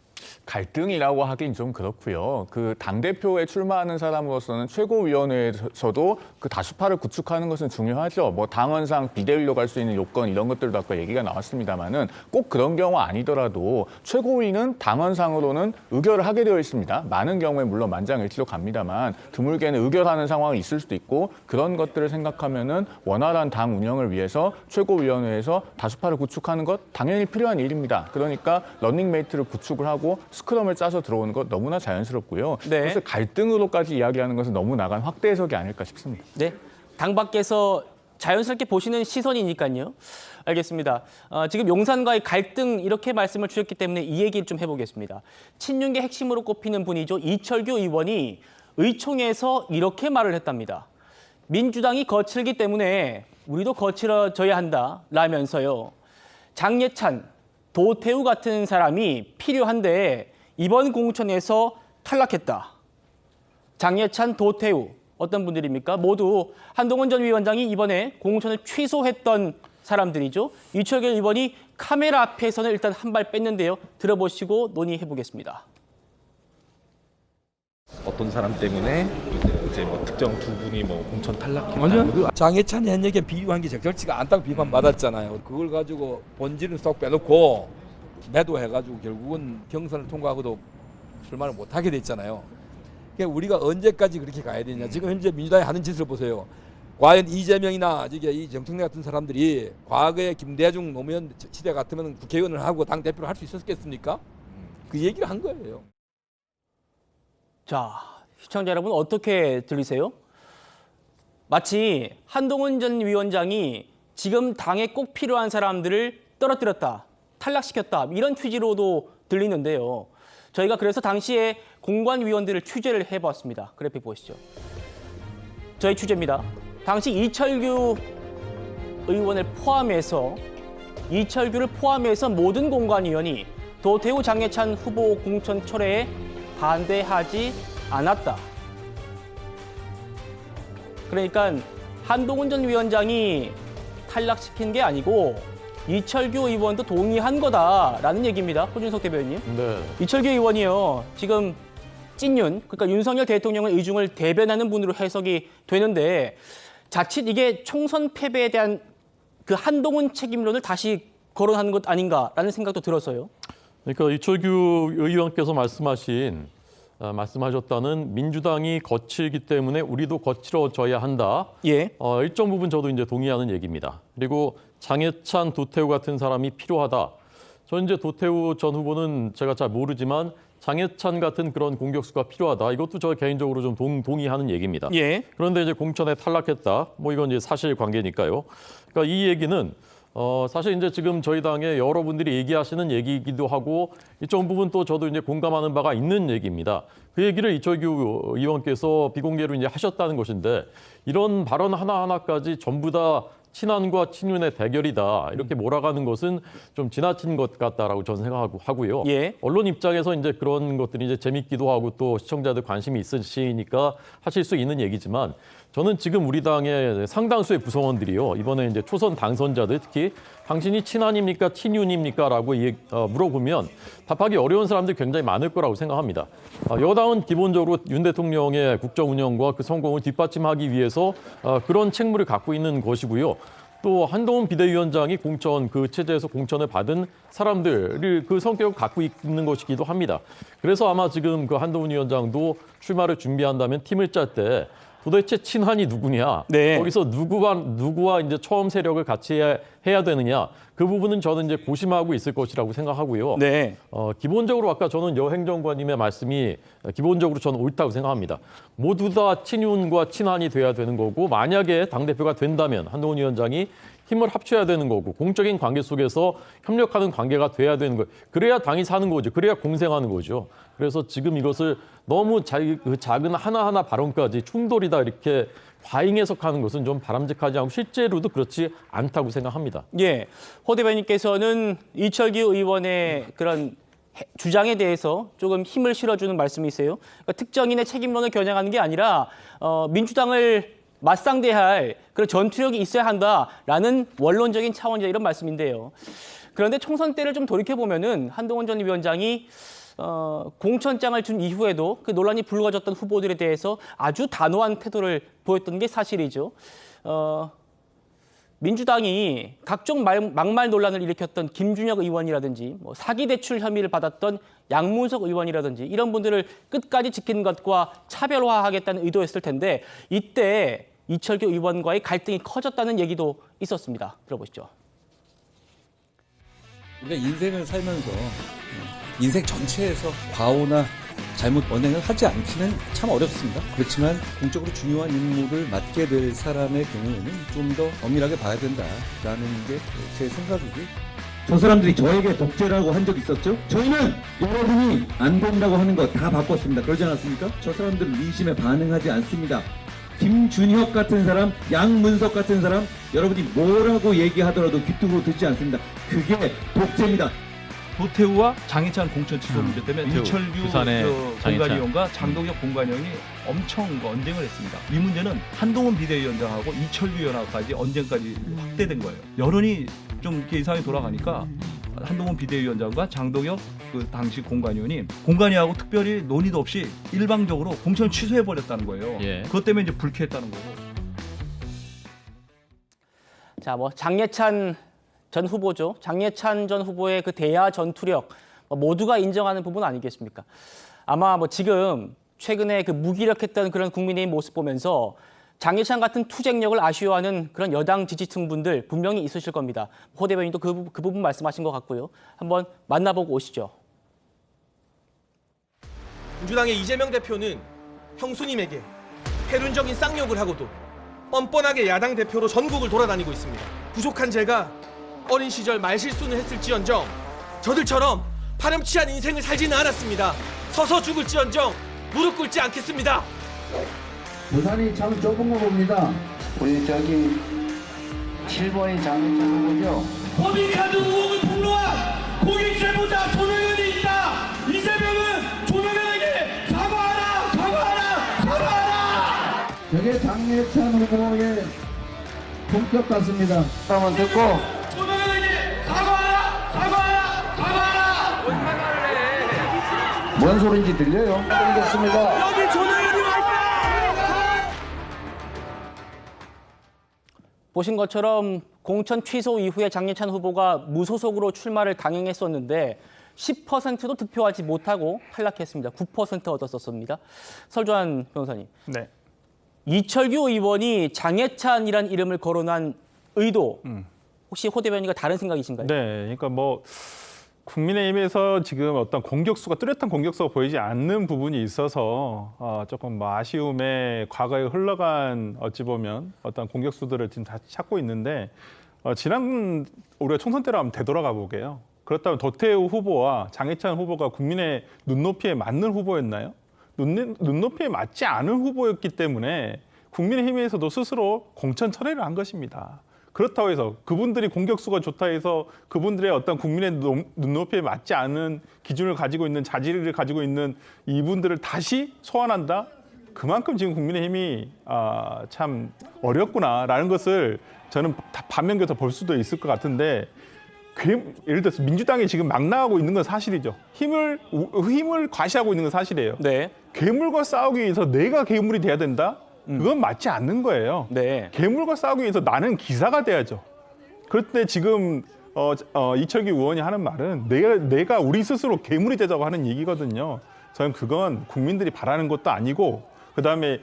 갈등이라고 하긴 좀 그렇고요. 그 당대표에 출마하는 사람으로서는 최고위원회에서도 그 다수파를 구축하는 것은 중요하죠. 뭐 당원상 비대위로 갈 수 있는 요건 이런 것들도 아까 얘기가 나왔습니다만은 꼭 그런 경우 아니더라도 최고위는 당원상으로는 의결을 하게 되어 있습니다. 많은 경우에 물론 만장일치로 갑니다만 드물게는 의결하는 상황이 있을 수도 있고 그런 것들을 생각하면은 원활한 당 운영을 위해서 최고위원회에서 다수파를 구축하는 것 당연히 필요한 일입니다. 그러니까 러닝메이트를 구축을 하고 스크럼을 짜서 들어오는 것 너무나 자연스럽고요. 네. 그래서 갈등으로까지 이야기하는 것은 너무 나간 확대 해석이 아닐까 싶습니다. 네, 당 밖에서 자연스럽게 보시는 시선이니까요. 알겠습니다. 지금 용산과의 갈등 이렇게 말씀을 주셨기 때문에 이 얘기를 좀 해보겠습니다. 친윤계 핵심으로 꼽히는 분이죠. 이철규 의원이 의총에서 이렇게 말을 했답니다. 민주당이 거칠기 때문에 우리도 거칠어져야 한다라면서요. 장예찬, 도태우 같은 사람이 필요한데 이번 공천에서 탈락했다. 장예찬, 도태우 어떤 분들입니까? 모두 한동훈 전 위원장이 이번에 공천을 취소했던 사람들이죠. 이철규 의원이 카메라 앞에서는 일단 한 발 뺐는데요. 들어보시고 논의해 보겠습니다. 어떤 사람 때문에 이제 뭐 특정 두 분이 뭐 공천 탈락했다. 장해찬 현역에 비유한 게 적절치가 않다고 비판받았잖아요. 그걸 가지고 본질은 쏙 빼놓고 매도해가지고 결국은 경선을 통과하고도 출마를 못하게 됐잖아요. 그러니까 우리가 언제까지 그렇게 가야 되냐. 지금 현재 민주당이 하는 짓을 보세요. 과연 이재명이나 이 정청래 같은 사람들이 과거에 김대중 노무현 시대 같으면 국회의원을 하고 당 대표를 할 수 있었겠습니까? 그 얘기를 한 거예요. 자, 시청자 여러분 어떻게 들리세요? 마치 한동훈 전 위원장이 지금 당에 꼭 필요한 사람들을 떨어뜨렸다, 탈락시켰다 이런 취지로도 들리는데요. 저희가 그래서 당시에 공관위원들을 취재를 해봤습니다. 그래픽 보시죠. 저희 취재입니다. 당시 이철규 의원을 포함해서 이철규를 포함해서 모든 공관위원이 도태우 장해찬 후보 공천 철회에 반대하지 않았다. 그러니까 한동훈 전 위원장이 탈락시킨 게 아니고 이철규 의원도 동의한 거다라는 얘기입니다. 호준석 대변인. 네. 이철규 의원이요. 지금 찐윤, 그러니까 윤석열 대통령의 의중을 대변하는 분으로 해석이 되는데 자칫 이게 총선 패배에 대한 그 한동훈 책임론을 다시 거론하는 것 아닌가라는 생각도 들었어요. 그러니까 이철규 의원께서 말씀하셨다는 민주당이 거칠기 때문에 우리도 거칠어져야 한다. 예. 일정 부분 저도 이제 동의하는 얘기입니다. 그리고 장해찬, 도태우 같은 사람이 필요하다. 저는 이제 도태우 전 후보는 제가 잘 모르지만 장해찬 같은 그런 공격수가 필요하다. 이것도 저 개인적으로 좀 동의하는 얘기입니다. 예. 그런데 이제 공천에 탈락했다. 뭐 이건 이제 사실관계니까요. 그러니까 이 얘기는 사실 이제 지금 저희 당에 여러분들이 얘기하시는 얘기이기도 하고 일정 부분 또 저도 이제 공감하는 바가 있는 얘기입니다. 그 얘기를 이철규 의원께서 비공개로 이제 하셨다는 것인데 이런 발언 하나하나까지 전부 다 친한과 친윤의 대결이다. 이렇게 몰아가는 것은 좀 지나친 것 같다라고 저는 생각하고요. 예. 언론 입장에서 이제 그런 것들이 이제 재밌기도 하고 또 시청자들 관심이 있으시니까 하실 수 있는 얘기지만 저는 지금 우리 당의 상당수의 구성원들이요. 이번에 이제 초선 당선자들 특히 당신이 친한입니까 친윤입니까 라고 물어보면 답하기 어려운 사람들이 굉장히 많을 거라고 생각합니다. 여당은 기본적으로 윤 대통령의 국정 운영과 그 성공을 뒷받침하기 위해서 그런 책무를 갖고 있는 것이고요. 또 한동훈 비대위원장이 공천 그 체제에서 공천을 받은 사람들을 그 성격을 갖고 있는 것이기도 합니다. 그래서 아마 지금 그 한동훈 위원장도 출마를 준비한다면 팀을 짤 때 도대체 친한이 누구냐? 네. 거기서 누구와 이제 처음 세력을 같이 해야 되느냐? 그 부분은 저는 이제 고심하고 있을 것이라고 생각하고요. 네. 기본적으로 아까 저는 여행정관님의 말씀이 기본적으로 저는 옳다고 생각합니다. 모두 다 친윤과 친한이 돼야 되는 거고 만약에 당대표가 된다면 한동훈 위원장이 힘을 합쳐야 되는 거고 공적인 관계 속에서 협력하는 관계가 돼야 되는 거예요. 그래야 당이 사는 거죠. 그래야 공생하는 거죠. 그래서 지금 이것을 너무 그 작은 하나하나 발언까지 충돌이다 이렇게 과잉 해석하는 것은 좀 바람직하지 않고 실제로도 그렇지 않다고 생각합니다. 예, 호 대변인께서는 이철규 의원의 그런 주장에 대해서 조금 힘을 실어주는 말씀이세요. 그러니까 특정인의 책임론을 겨냥하는 게 아니라 민주당을 맞상대할 그런 전투력이 있어야 한다라는 원론적인 차원이다 이런 말씀인데요. 그런데 총선 때를 좀 돌이켜보면은 한동훈 전 위원장이 공천장을 준 이후에도 그 논란이 불거졌던 후보들에 대해서 아주 단호한 태도를 보였던 게 사실이죠. 민주당이 각종 막말 논란을 일으켰던 김준혁 의원이라든지 뭐 사기 대출 혐의를 받았던 양문석 의원이라든지 이런 분들을 끝까지 지키는 것과 차별화하겠다는 의도였을 텐데 이때 이철규 의원과의 갈등이 커졌다는 얘기도 있었습니다. 들어보시죠. 우리가 인생을 살면서 인생 전체에서 과오나 잘못 언행을 하지 않기는 참 어렵습니다. 그렇지만 공적으로 중요한 임무를 맡게 될 사람의 경우에는 좀 더 엄밀하게 봐야 된다라는 게 제 생각이고요. 저 사람들이 저에게 독재라고 한 적 있었죠? 저희는 여러분이 안 된다고 하는 거 다 바꿨습니다. 그러지 않았습니까? 저 사람들은 민심에 반응하지 않습니다. 김준혁 같은 사람, 양문석 같은 사람 여러분이 뭐라고 얘기하더라도 귀뚱으로 듣지 않습니다. 그게 독재입니다. 도태우와 장해찬 공천 취소 문제 때문에 도태우, 이철규 부산의 공관위원과 장동혁 공관위원이 엄청 언쟁을 했습니다. 이 문제는 한동훈 비대위원장하고 이철규 연합까지 언쟁까지 확대된 거예요. 여론이 좀 이렇게 이상하게 돌아가니까 한동훈 비대위원장과 장동혁 그 당시 공관위원이 공관위하고 특별히 논의도 없이 일방적으로 공천을 취소해버렸다는 거예요. 예. 그것 때문에 이제 불쾌했다는 거고. 자, 뭐 장해찬 전 후보죠. 장해찬 전 후보의 그 대야 전투력 모두가 인정하는 부분 아니겠습니까? 아마 뭐 지금 최근에 그 무기력했던 그런 국민의힘 모습 보면서 장해찬 같은 투쟁력을 아쉬워하는 그런 여당 지지층분들 분명히 있으실 겁니다. 호 대변인도 그 부분 말씀하신 것 같고요. 한번 만나보고 오시죠. 민주당의 이재명 대표는 형수님에게 패륜적인 쌍욕을 하고도 뻔뻔하게 야당 대표로 전국을 돌아다니고 있습니다. 부족한 제가 어린 시절 말실수는 했을지언정 저들처럼 파렴치한 인생을 살지는 않았습니다. 서서 죽을지언정 무릎 꿇지 않겠습니다. 부산이 참 좁은 거 봅니다. 우리 저기 7번이 장혜찬 후보죠. 법인카드 의혹을 폭로한 고객세보자 조명현이 있다. 이재명은 조명현에게 사과하라, 사과하라, 사과하라. 저게 장혜찬 후보의 본격 같습니다. 한번 듣고 조명현에게 사과하라, 사과하라, 사과하라. 뭔 사과를 해? 뭔 소리인지 들려요? 드리겠습니다. 여기 조명현이 와 있다. 보신 것처럼 공천 취소 이후에 장예찬 후보가 무소속으로 출마를 강행했었는데 10%도 득표하지 못하고 탈락했습니다. 9% 얻었었습니다. 설주환 변호사님. 네. 이철규 의원이 장예찬이란 이름을 거론한 의도 혹시 호 대변인과 다른 생각이신가요? 네, 그러니까 뭐 국민의힘에서 지금 어떤 공격수가 뚜렷한 공격수가 보이지 않는 부분이 있어서 조금 뭐 아쉬움에 과거에 흘러간 어찌 보면 어떤 공격수들을 지금 다시 찾고 있는데 지난 우리가 총선 때로 한번 되돌아가 보게요. 그렇다면 도태우 후보와 장혜찬 후보가 국민의 눈높이에 맞는 후보였나요? 눈높이에 맞지 않은 후보였기 때문에 국민의힘에서도 스스로 공천 철회를 한 것입니다. 그렇다고 해서 그분들이 공격수가 좋다 해서 그분들의 어떤 국민의 눈높이에 맞지 않은 기준을 가지고 있는 자질을 가지고 있는 이분들을 다시 소환한다? 그만큼 지금 국민의힘이 참 어렵구나라는 것을 저는 반면교사 볼 수도 있을 것 같은데 예를 들어서 민주당이 지금 막 나가고 있는 건 사실이죠. 힘을 과시하고 있는 건 사실이에요. 네. 괴물과 싸우기 위해서 내가 괴물이 돼야 된다? 그건 맞지 않는 거예요. 네. 괴물과 싸우기 위해서 나는 기사가 돼야죠. 그런데 지금 이철규 의원이 하는 말은 내가 우리 스스로 괴물이 되자고 하는 얘기거든요. 저는 그건 국민들이 바라는 것도 아니고 그다음에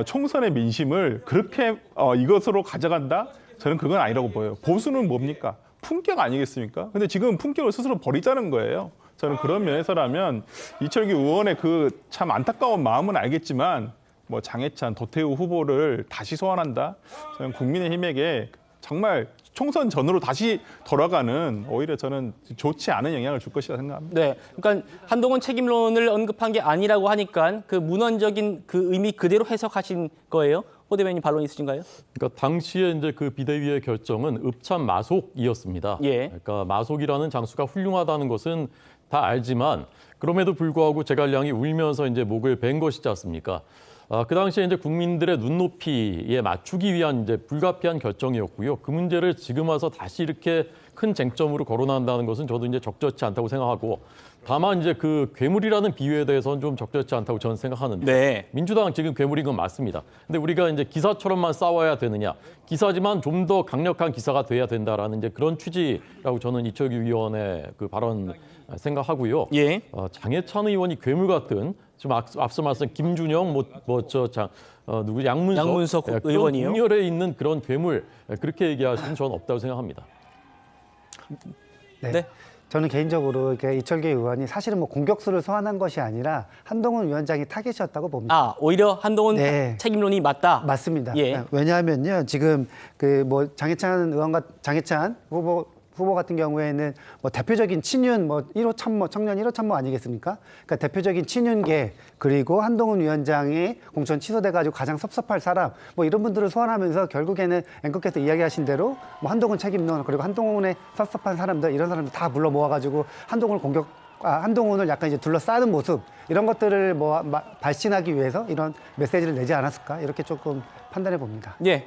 총선의 민심을 그렇게 이것으로 가져간다? 저는 그건 아니라고 보여요. 보수는 뭡니까? 품격 아니겠습니까? 근데 지금 품격을 스스로 버리자는 거예요. 저는 그런 면에서라면 이철규 의원의 그 참 안타까운 마음은 알겠지만 뭐 장혜찬, 도태우 후보를 다시 소환한다? 저는 국민의힘에게 정말 총선 전으로 다시 돌아가는 오히려 저는 좋지 않은 영향을 줄 것이라 생각합니다. 네, 그러니까 한동훈 책임론을 언급한 게 아니라고 하니까 그 문헌적인 그 의미 그대로 해석하신 거예요? 호 대변인 반론 있으신가요? 그러니까 당시에 이제 그 비대위의 결정은 읍참 마속이었습니다. 예. 그러니까 마속이라는 장수가 훌륭하다는 것은 다 알지만 그럼에도 불구하고 제갈량이 울면서 이제 목을 벤 것이지 않습니까? 그 당시에 이제 국민들의 눈높이에 맞추기 위한 이제 불가피한 결정이었고요. 그 문제를 지금 와서 다시 이렇게 큰 쟁점으로 거론한다는 것은 저도 이제 적절치 않다고 생각하고 다만 이제 그 괴물이라는 비유에 대해서는 좀 적절치 않다고 저는 생각하는데 네. 민주당 지금 괴물인 건 맞습니다. 근데 우리가 이제 기사처럼만 싸워야 되느냐? 기사지만 좀 더 강력한 기사가 돼야 된다라는 이제 그런 취지라고 저는 이철규 의원의 그 발언 생각하고요. 예. 장혜찬 의원이 괴물 같은 지금 앞서 말씀 김준영 누구 양문석 의원이요. 국열에 있는 그런 괴물 그렇게 얘기하시면 저는 없다고 생각합니다. 네. 저는 개인적으로 이철규 의원이 사실은 뭐 공격수를 소환한 것이 아니라 한동훈 위원장이 타겟이었다고 봅니다. 오히려 한동훈 책임론이 맞다. 맞습니다. 예. 왜냐하면요, 지금 그 뭐 장혜찬 후보 같은 경우에는 뭐 대표적인 친윤 뭐 1호 참모 청년 1호 참모 아니겠습니까? 그러니까 대표적인 친윤계 그리고 한동훈 위원장의 공천 취소돼 가지고 가장 섭섭할 사람 뭐 이런 분들을 소환하면서 결국에는 앵커께서 이야기하신 대로 뭐 한동훈 책임론 그리고 한동훈의 섭섭한 사람들 이런 사람들 다 불러 모아 가지고 한동훈을 약간 이제 둘러싸는 모습 이런 것들을 뭐 발신하기 위해서 이런 메시지를 내지 않았을까 이렇게 조금 판단해 봅니다. 예.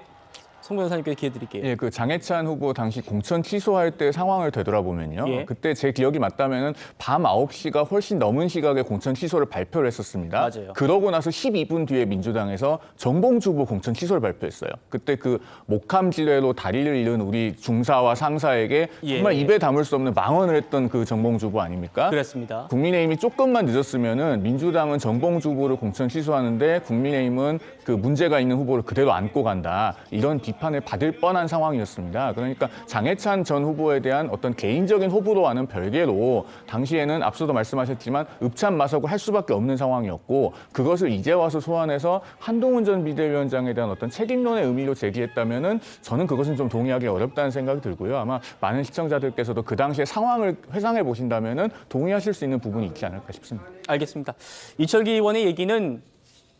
송 변호사님께 기회 드릴게요. 예, 그 장혜찬 후보 당시 공천 취소할 때 상황을 되돌아보면요. 예. 그때 제 기억이 맞다면은 밤 9시가 훨씬 넘은 시각에 공천 취소를 발표를 했었습니다. 맞아요. 그러고 나서 12분 뒤에 민주당에서 정봉주 후보 공천 취소를 발표했어요. 그때 그 목함질레로 다리를 잃은 우리 중사와 상사에게 정말 입에 담을 수 없는 망언을 했던 그 정봉주 후보 아닙니까? 그렇습니다. 국민의힘이 조금만 늦었으면은 민주당은 정봉주 후보를 공천 취소하는데 국민의힘은 그 문제가 있는 후보를 그대로 안고 간다. 이런 비판을 받을 뻔한 상황이었습니다. 그러니까 장혜찬 전 후보에 대한 어떤 개인적인 호불호와는 별개로 당시에는 앞서도 말씀하셨지만 읍참마석을 할 수밖에 없는 상황이었고 그것을 이제 와서 소환해서 한동훈 전 비대위원장에 대한 어떤 책임론의 의미로 제기했다면은 저는 그것은 좀 동의하기 어렵다는 생각이 들고요. 아마 많은 시청자들께서도 그 당시의 상황을 회상해 보신다면은 동의하실 수 있는 부분이 있지 않을까 싶습니다. 알겠습니다. 이철규 의원의 얘기는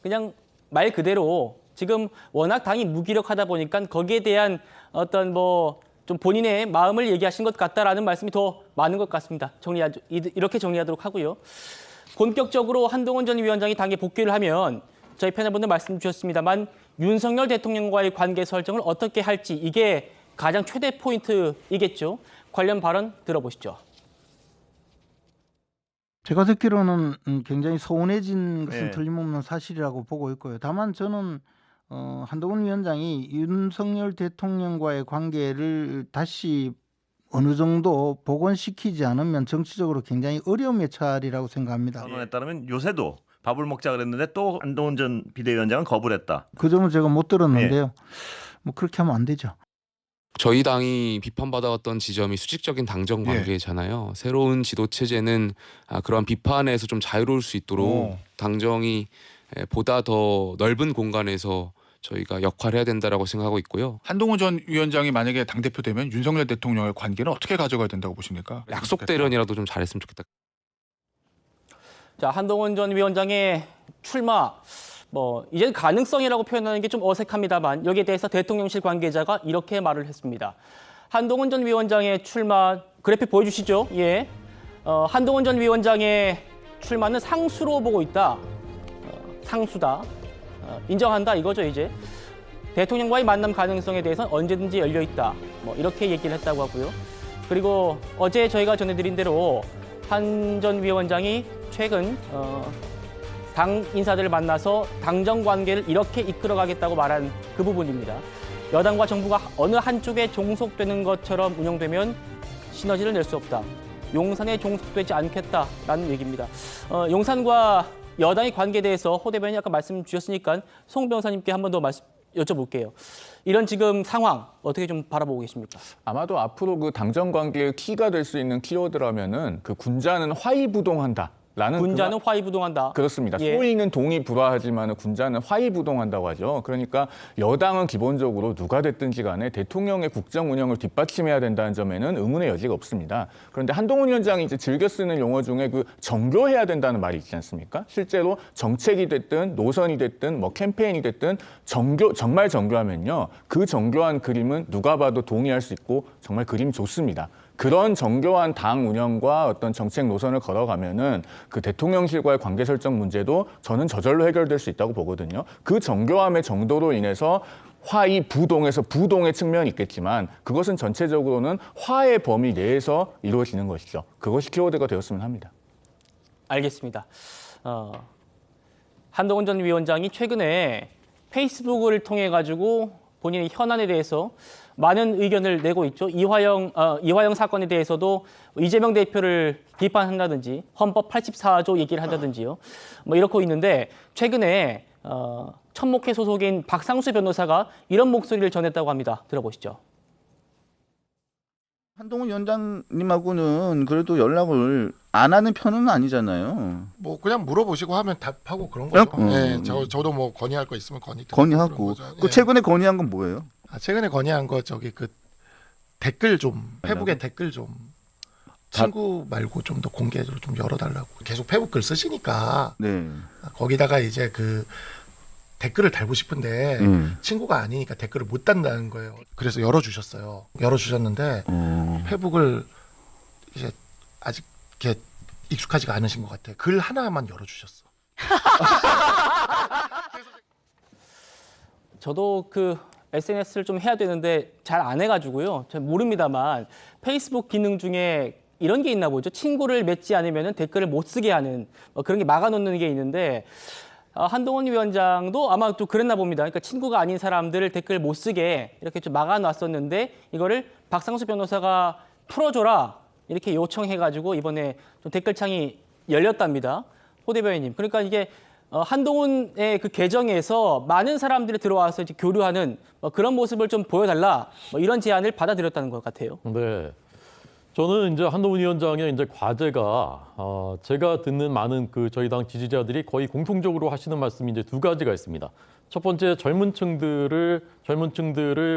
그냥 말 그대로 지금 워낙 당이 무기력하다 보니까 거기에 대한 어떤 뭐 좀 본인의 마음을 얘기하신 것 같다라는 말씀이 더 많은 것 같습니다. 이렇게 정리하도록 하고요. 본격적으로 한동훈 전 위원장이 당에 복귀를 하면 저희 패널분들 말씀 주셨습니다만 윤석열 대통령과의 관계 설정을 어떻게 할지 이게 가장 최대 포인트이겠죠. 관련 발언 들어보시죠. 제가 듣기로는 굉장히 소원해진 것은 네. 틀림없는 사실이라고 보고 있고요. 다만 저는 한동훈 위원장이 윤석열 대통령과의 관계를 다시 어느 정도 복원시키지 않으면 정치적으로 굉장히 어려움에 처하리라고 생각합니다. 언론에 따르면 요새도 밥을 먹자 그랬는데 또 한동훈 전 비대위원장은 거부를 했다. 그 점은 제가 못 들었는데요. 뭐 그렇게 하면 안 되죠. 저희 당이 비판받아왔던 지점이 수직적인 당정 관계잖아요. 새로운 지도 체제는 그런 비판에서 좀 자유로울 수 있도록 당정이 보다 더 넓은 공간에서 저희가 역할을 해야 된다라고 생각하고 있고요. 한동훈 전 위원장이 만약에 당대표 되면 윤석열 대통령의 관계는 어떻게 가져가야 된다고 보십니까? 약속 대련이라도 좀 잘했으면 좋겠다. 자, 한동훈 전 위원장의 출마, 이제 가능성이라고 표현하는 게 좀 어색합니다만 여기에 대해서 대통령실 관계자가 이렇게 말을 했습니다. 한동훈 전 위원장의 출마, 그래픽 보여주시죠. 예. 한동훈 전 위원장의 출마는 상수로 보고 있다. 상수다. 인정한다 이거죠, 이제. 대통령과의 만남 가능성에 대해서는 언제든지 열려 있다. 이렇게 얘기를 했다고 하고요. 그리고 어제 저희가 전해드린 대로 한 전 위원장이 최근 당 인사들을 만나서 당정 관계를 이렇게 이끌어가겠다고 말한 그 부분입니다. 여당과 정부가 어느 한쪽에 종속되는 것처럼 운영되면 시너지를 낼 수 없다. 용산에 종속되지 않겠다라는 얘기입니다. 용산과 여당의 관계에 대해서 호 대변인이 아까 말씀 주셨으니까 송 변호사님께 한 번 더 여쭤볼게요. 이런 지금 상황 어떻게 좀 바라보고 계십니까? 아마도 앞으로 그 당정 관계의 키가 될 수 있는 키워드라면은 그 군자는 화이부동한다. 군자는 화이부동한다. 그렇습니다. 예. 소위는 동의 불허하지만 군자는 화이부동한다고 하죠. 그러니까 여당은 기본적으로 누가 됐든지 간에 대통령의 국정 운영을 뒷받침해야 된다는 점에는 의문의 여지가 없습니다. 그런데 한동훈 위원장이 이제 즐겨 쓰는 용어 중에 그 정교해야 된다는 말이 있지 않습니까? 실제로 정책이 됐든 노선이 됐든 캠페인이 됐든 정말 정교하면요. 그 정교한 그림은 누가 봐도 동의할 수 있고 정말 그림이 좋습니다. 그런 정교한 당 운영과 어떤 정책 노선을 걸어가면은 그 대통령실과의 관계 설정 문제도 저는 저절로 해결될 수 있다고 보거든요. 그 정교함의 정도로 인해서 화이 부동에서 부동의 측면이 있겠지만 그것은 전체적으로는 화의 범위 내에서 이루어지는 것이죠. 그것이 키워드가 되었으면 합니다. 알겠습니다. 한동훈 전 위원장이 최근에 페이스북을 통해 가지고 본인의 현안에 대해서 많은 의견을 내고 있죠. 이화영 사건에 대해서도 이재명 대표를 비판한다든지 헌법 84조 얘기를 한다든지요. 이렇게 있는데 최근에 천목회 소속인 박상수 변호사가 이런 목소리를 전했다고 합니다. 들어보시죠. 한동훈 위원장님하고는 그래도 연락을 안 하는 편은 아니잖아요. 뭐 그냥 물어보시고 하면 답하고 그런 거죠. 네, 저도 뭐 건의할 거 있으면 건의하고. 그 최근에 건의한 건 뭐예요? 최근에 건의한 거 그 댓글 좀 페북에 댓글 좀 친구 말고 좀 더 공개적으로 좀 열어달라고. 계속 페북 글 쓰시니까 거기다가 이제 그 댓글을 달고 싶은데 친구가 아니니까 댓글을 못 단다는 거예요. 그래서 열어주셨어요. 열어주셨는데 페북을 이제 아직 이렇게 익숙하지가 않으신 것 같아요. 글 하나만 열어주셨어. 저도 그 SNS를 좀 해야 되는데 잘 안 해가지고요. 잘 모릅니다만 페이스북 기능 중에 이런 게 있나 보죠. 친구를 맺지 않으면 댓글을 못 쓰게 하는 그런 게 막아놓는 게 있는데 한동훈 위원장도 아마 좀 그랬나 봅니다. 그러니까 친구가 아닌 사람들 댓글 못 쓰게 이렇게 좀 막아놨었는데 이거를 박상수 변호사가 풀어줘라 이렇게 요청해가지고 이번에 좀 댓글창이 열렸답니다. 호 대변인님. 그러니까 이게 한동훈의 그 계정에서 많은 사람들이 들어와서 이제 교류하는 그런 모습을 좀 보여달라 이런 제안을 받아들였다는 것 같아요. 네. 저는 이제 한동훈 위원장의 이제 과제가 제가 듣는 많은 그 저희 당 지지자들이 거의 공통적으로 하시는 말씀이 이제 두 가지가 있습니다. 첫 번째 젊은 층들을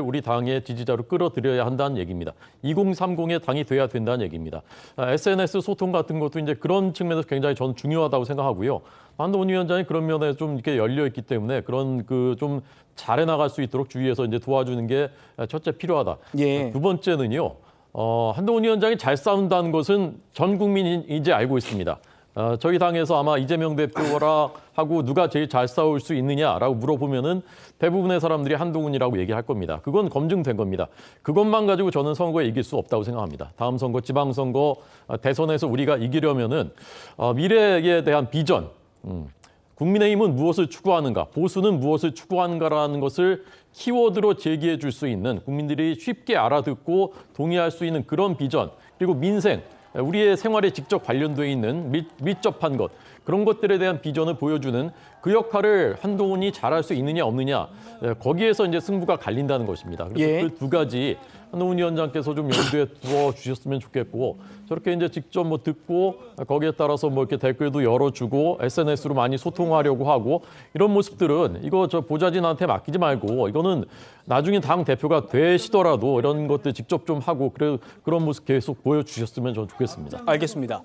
우리 당의 지지자로 끌어들여야 한다는 얘기입니다. 2030의 당이 돼야 된다는 얘기입니다. SNS 소통 같은 것도 이제 그런 측면에서 굉장히 저는 중요하다고 생각하고요. 한동훈 위원장이 그런 면에 좀 이렇게 열려 있기 때문에 그런 그 좀 잘해 나갈 수 있도록 주위에서 이제 도와주는 게 첫째 필요하다. 예. 두 번째는요. 한동훈 위원장이 잘 싸운다는 것은 전 국민이 이제 알고 있습니다. 저희 당에서 아마 이재명 대표라 하고 누가 제일 잘 싸울 수 있느냐라고 물어보면은 대부분의 사람들이 한동훈이라고 얘기할 겁니다. 그건 검증된 겁니다. 그것만 가지고 저는 선거에 이길 수 없다고 생각합니다. 다음 선거, 지방선거, 대선에서 우리가 이기려면은 미래에 대한 비전, 국민의힘은 무엇을 추구하는가, 보수는 무엇을 추구하는가라는 것을 키워드로 제기해 줄 수 있는, 국민들이 쉽게 알아듣고 동의할 수 있는 그런 비전, 그리고 민생, 우리의 생활에 직접 관련되어 있는 밀접한 것, 그런 것들에 대한 비전을 보여주는 그 역할을 한동훈이 잘할 수 있느냐 없느냐, 거기에서 이제 승부가 갈린다는 것입니다. 그래서 예. 그 두 가지 한동훈 위원장께서 좀 염두에 두어 주셨으면 좋겠고, 저렇게 이제 직접 뭐 듣고 거기에 따라서 뭐 이렇게 댓글도 열어주고 SNS로 많이 소통하려고 하고, 이런 모습들은 이거 저 보좌진한테 맡기지 말고 이거는 나중에 당 대표가 되시더라도 이런 것들 직접 좀 하고 그런 모습 계속 보여주셨으면 저는 좋겠습니다. 알겠습니다.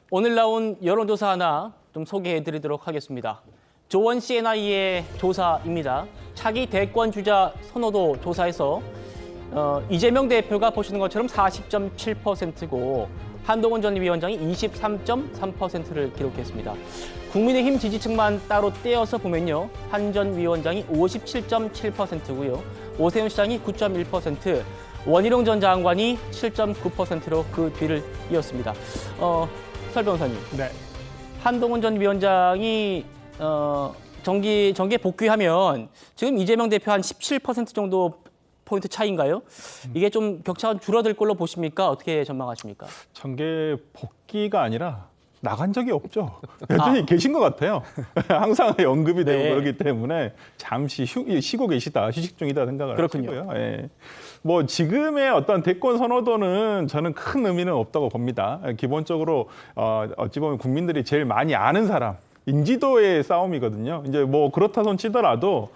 오늘 나온 여론조사 하나 좀 소개해드리도록 하겠습니다. 조원 CNI의 조사입니다. 차기 대권 주자 선호도 조사에서 이재명 대표가 보시는 것처럼 40.7%고 한동훈 전 위원장이 23.3%를 기록했습니다. 국민의힘 지지층만 따로 떼어서 보면요. 한 전 위원장이 57.7%고요. 오세훈 시장이 9.1%, 원희룡 전 장관이 7.9%로 그 뒤를 이었습니다. 설 변호사님, 네. 한동훈 전 위원장이 정기에 복귀하면 지금 이재명 대표 한 17% 정도 포인트 차이인가요? 이게 좀 격차가 줄어들 걸로 보십니까? 어떻게 전망하십니까? 정계 복귀가 아니라 나간 적이 없죠. 여전히 계신 것 같아요. 항상 언급이 되고 네. 그렇기 때문에 잠시 쉬고 계시다, 휴식 중이다 생각을 그렇군요. 하시고요. 예. 뭐 지금의 어떤 대권 선호도는 저는 큰 의미는 없다고 봅니다. 기본적으로 어찌 보면 국민들이 제일 많이 아는 사람, 인지도의 싸움이거든요. 이제 뭐 그렇다 손 치더라도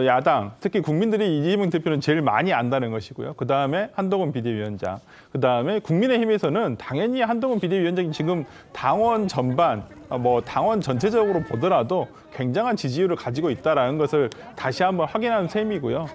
야당, 특히 국민들이 이재명 대표는 제일 많이 안다는 것이고요. 그 다음에 한동훈 비대위원장, 그 다음에 국민의힘에서는 당연히 한동훈 비대위원장이 지금 당원 전반, 당원 전체적으로 보더라도 굉장한 지지율을 가지고 있다라는 것을 다시 한번 확인한 셈이고요.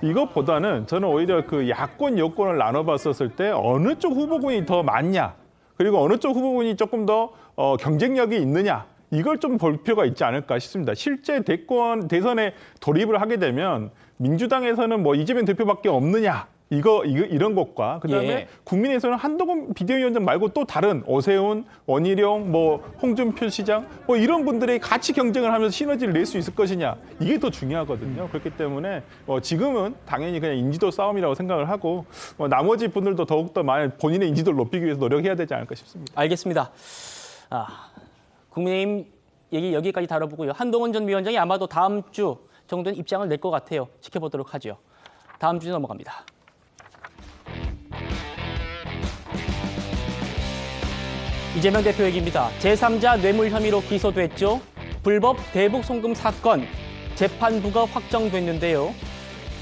이것보다는 저는 오히려 그 야권, 여권을 나눠봤었을 때 어느 쪽 후보군이 더 많냐, 그리고 어느 쪽 후보군이 조금 더 경쟁력이 있느냐, 이걸 좀 볼 필요가 있지 않을까 싶습니다. 실제 대선에 돌입을 하게 되면 민주당에서는 뭐 이재명 대표밖에 없느냐, 이런 것과 그다음에 예. 국민에서는 한동훈 비대위원장 말고 또 다른 오세훈, 원희룡, 홍준표 시장 이런 분들이 같이 경쟁을 하면서 시너지를 낼 수 있을 것이냐, 이게 더 중요하거든요. 그렇기 때문에 지금은 당연히 그냥 인지도 싸움이라고 생각을 하고 나머지 분들도 더욱더 본인의 인지도를 높이기 위해서 노력해야 되지 않을까 싶습니다. 알겠습니다. 국민의힘 얘기 여기까지 다뤄보고요. 한동훈 전 위원장이 아마도 다음 주 정도는 입장을 낼 것 같아요. 지켜보도록 하죠. 다음 주제 넘어갑니다. 이재명 대표 얘기입니다. 제3자 뇌물 혐의로 기소됐죠. 불법 대북 송금 사건 재판부가 확정됐는데요.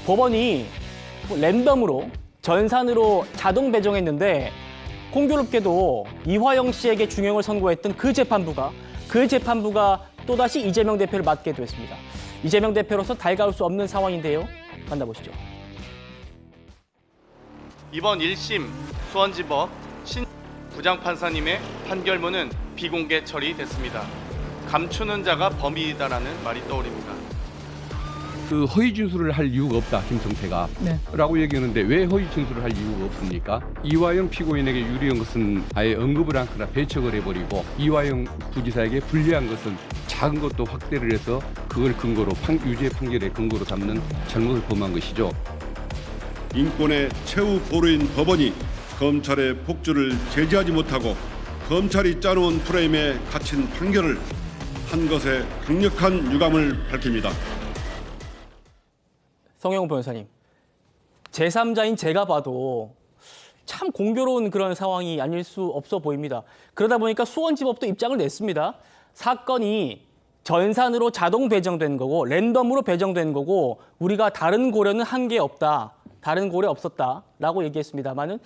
법원이 랜덤으로 전산으로 자동 배정했는데 공교롭게도 이화영 씨에게 중형을 선고했던 그 재판부가 또다시 이재명 대표를 맡게 됐습니다. 이재명 대표로서 달가울 수 없는 상황인데요. 만나보시죠. 이번 1심 수원지법 신 부장판사님의 판결문은 비공개 처리됐습니다. 감추는 자가 범인이다라는 말이 떠오릅니다. 그 허위 진술을 할 이유가 없다, 김성태가 라고 얘기하는데 왜 허위 진술을 할 이유가 없습니까? 이화영 피고인에게 유리한 것은 아예 언급을 않거나 배척을 해버리고 이화영 부지사에게 불리한 것은 작은 것도 확대를 해서 그걸 근거로 유죄 판결의 근거로 삼는 잘못을 범한 것이죠. 인권의 최후 보루인 법원이 검찰의 폭주를 제지하지 못하고 검찰이 짜놓은 프레임에 갇힌 판결을 한 것에 강력한 유감을 밝힙니다. 성영훈 변호사님, 제3자인 제가 봐도 참 공교로운 그런 상황이 아닐 수 없어 보입니다. 그러다 보니까 수원지법도 입장을 냈습니다. 사건이 전산으로 자동 배정된 거고 랜덤으로 배정된 거고 우리가 다른 고려는 한 게 없다. 다른 고려 없었다라고 얘기했습니다만은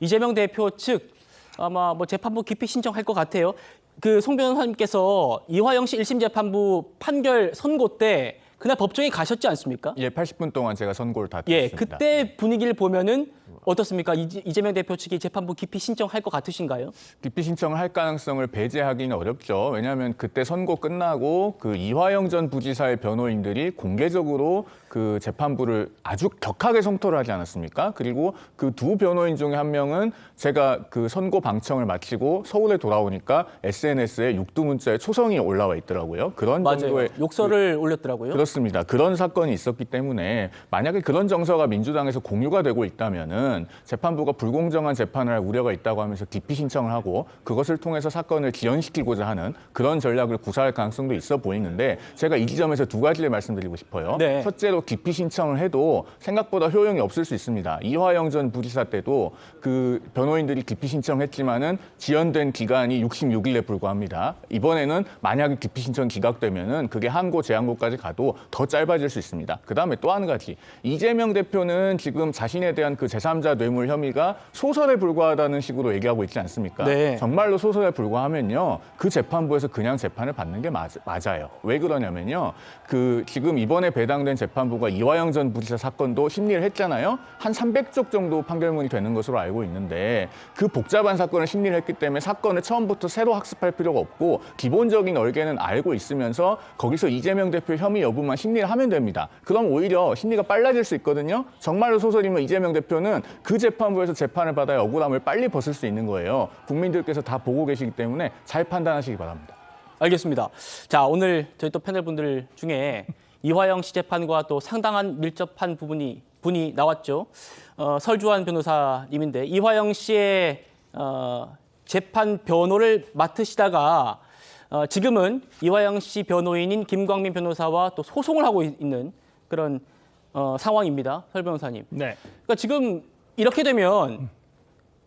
이재명 대표 측 아마 뭐 재판부 기피 신청할 것 같아요. 그 송 변호사님께서 이화영 씨 1심 재판부 판결 선고 때 그날 법정에 가셨지 않습니까? 예, 80분 동안 제가 선고를 다 예, 들었습니다. 그때 분위기를 보면은 어떻습니까? 이재명 대표 측이 재판부 기피 신청할 것 같으신가요? 기피 신청을 할 가능성을 배제하기는 어렵죠. 왜냐하면 그때 선고 끝나고 그 이화영 전 부지사의 변호인들이 공개적으로 그 재판부를 아주 격하게 성토를 하지 않았습니까? 그리고 그 두 변호인 중에 한 명은 제가 그 선고 방청을 마치고 서울에 돌아오니까 SNS에 육두문자에 초성이 올라와 있더라고요. 그런 맞아요. 정도의 욕설을 올렸더라고요. 그렇습니다. 그런 사건이 있었기 때문에 만약에 그런 정서가 민주당에서 공유가 되고 있다면은 재판부가 불공정한 재판을 할 우려가 있다고 하면서 기피 신청을 하고 그것을 통해서 사건을 기연시키고자 하는 그런 전략을 구사할 가능성도 있어 보이는데 제가 이 지점에서 두 가지를 말씀드리고 싶어요. 네. 첫째로 기피 신청을 해도 생각보다 효용이 없을 수 있습니다. 이화영 전 부지사 때도 그 변호인들이 기피 신청했지만은 지연된 기간이 66일에 불과합니다. 이번에는 만약에 기피 신청 기각되면은 그게 항고 재항고까지 가도 더 짧아질 수 있습니다. 그다음에 또 한 가지 이재명 대표는 지금 자신에 대한 그 제3자 뇌물 혐의가 소설에 불과하다는 식으로 얘기하고 있지 않습니까? 네. 정말로 소설에 불과하면요 그 재판부에서 그냥 재판을 받는 게 맞아요. 왜 그러냐면요 그 지금 이번에 배당된 재판부가 이화영 전 부지사 사건도 심리를 했잖아요. 한 300쪽 정도 판결문이 되는 것으로 알고 있는데 그 복잡한 사건을 심리를 했기 때문에 사건을 처음부터 새로 학습할 필요가 없고 기본적인 얼개는 알고 있으면서 거기서 이재명 대표 혐의 여부만 심리를 하면 됩니다. 그럼 오히려 심리가 빨라질 수 있거든요. 정말로 소설이면 이재명 대표는 그 재판부에서 재판을 받아야 억울함을 빨리 벗을 수 있는 거예요. 국민들께서 다 보고 계시기 때문에 잘 판단하시기 바랍니다. 알겠습니다. 자, 오늘 저희 또 패널분들 중에 이화영 씨 재판과 또 상당한 밀접한 분이 나왔죠. 설주환 변호사님인데 이화영 씨의 재판 변호를 맡으시다가 지금은 이화영 씨 변호인인 김광민 변호사와 또 소송을 하고 있는 그런 상황입니다. 설 변호사님. 네. 그러니까 지금 이렇게 되면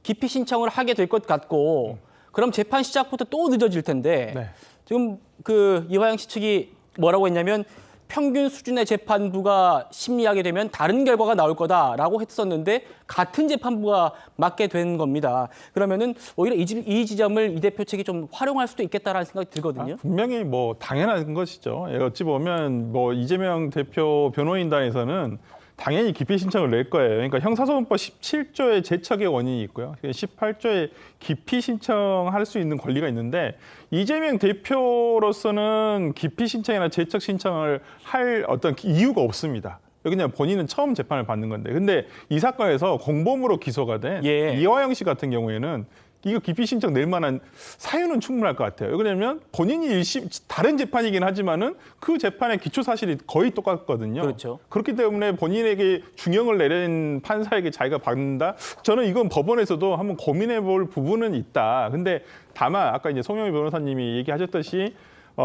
기피 신청을 하게 될 것 같고 그럼 재판 시작부터 또 늦어질 텐데 네. 지금 그 이화영 씨 측이 뭐라고 했냐면 평균 수준의 재판부가 심리하게 되면 다른 결과가 나올 거다라고 했었는데 같은 재판부가 맡게 된 겁니다. 그러면은 오히려 이 지점을 이 대표 측이 좀 활용할 수도 있겠다라는 생각이 들거든요. 분명히 뭐 당연한 것이죠. 어찌 보면 뭐 이재명 대표 변호인단에서는 당연히 기피 신청을 낼 거예요. 그러니까 형사소송법 17조의 제척의 원인이 있고요. 18조에 기피 신청할 수 있는 권리가 있는데 이재명 대표로서는 기피 신청이나 제척 신청을 할 어떤 이유가 없습니다. 그냥 본인은 처음 재판을 받는 건데. 근데 이 사건에서 공범으로 기소가 된 이화영 씨 같은 경우에는 이거 기피 신청 낼 만한 사유는 충분할 것 같아요. 왜냐하면 본인이 다른 재판이긴 하지만은 그 재판의 기초 사실이 거의 똑같거든요. 그렇죠. 그렇기 때문에 본인에게 중형을 내린 판사에게 자기가 받는다. 저는 이건 법원에서도 한번 고민해볼 부분은 있다. 근데 다만 아까 이제 송영희 변호사님이 얘기하셨듯이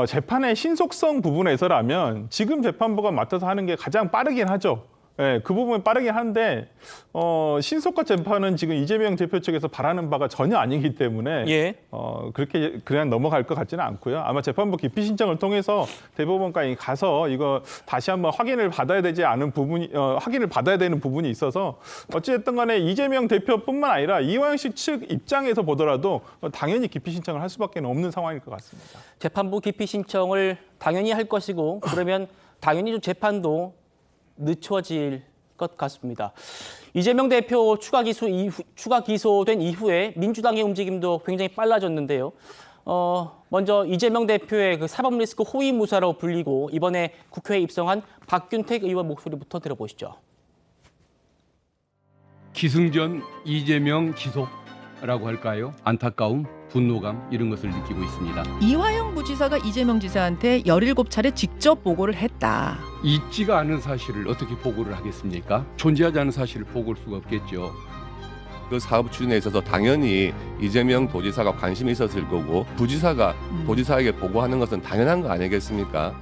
재판의 신속성 부분에서라면 지금 재판부가 맡아서 하는 게 가장 빠르긴 하죠. 네, 그 부분은 빠르긴 한데 신속화 재판은 지금 이재명 대표 측에서 바라는 바가 전혀 아니기 때문에 그렇게 그냥 넘어갈 것 같지는 않고요. 아마 재판부 기피 신청을 통해서 대법원까지 가서 이거 다시 한번 확인을 받아야 되지 않은 부분이 확인을 받아야 되는 부분이 있어서 어찌됐든 간에 이재명 대표뿐만 아니라 이화영 씨 측 입장에서 보더라도 당연히 기피 신청을 할 수밖에 없는 상황일 것 같습니다. 재판부 기피 신청을 당연히 할 것이고 그러면 당연히 좀 재판도 늦춰질 것 같습니다. 이재명 대표 추가 기소된 이후에 민주당의 움직임도 굉장히 빨라졌는데요. 먼저 이재명 대표의 그 사법 리스크 호위 무사로 불리고 이번에 국회에 입성한 박균택 의원 목소리부터 들어보시죠. 기승전 이재명 기소라고 할까요? 안타까움, 분노감 이런 것을 느끼고 있습니다. 이화영 부지사가 이재명 지사한테 17차례 직접 보고를 했다. 있지가 않은 사실을 어떻게 보고를 하겠습니까? 존재하지 않은 사실을 보고할 수가 없겠죠. 그 사업 추진에 있어서 당연히 이재명 도지사가 관심이 있었을 거고 부지사가 도지사에게 보고하는 것은 당연한 거 아니겠습니까?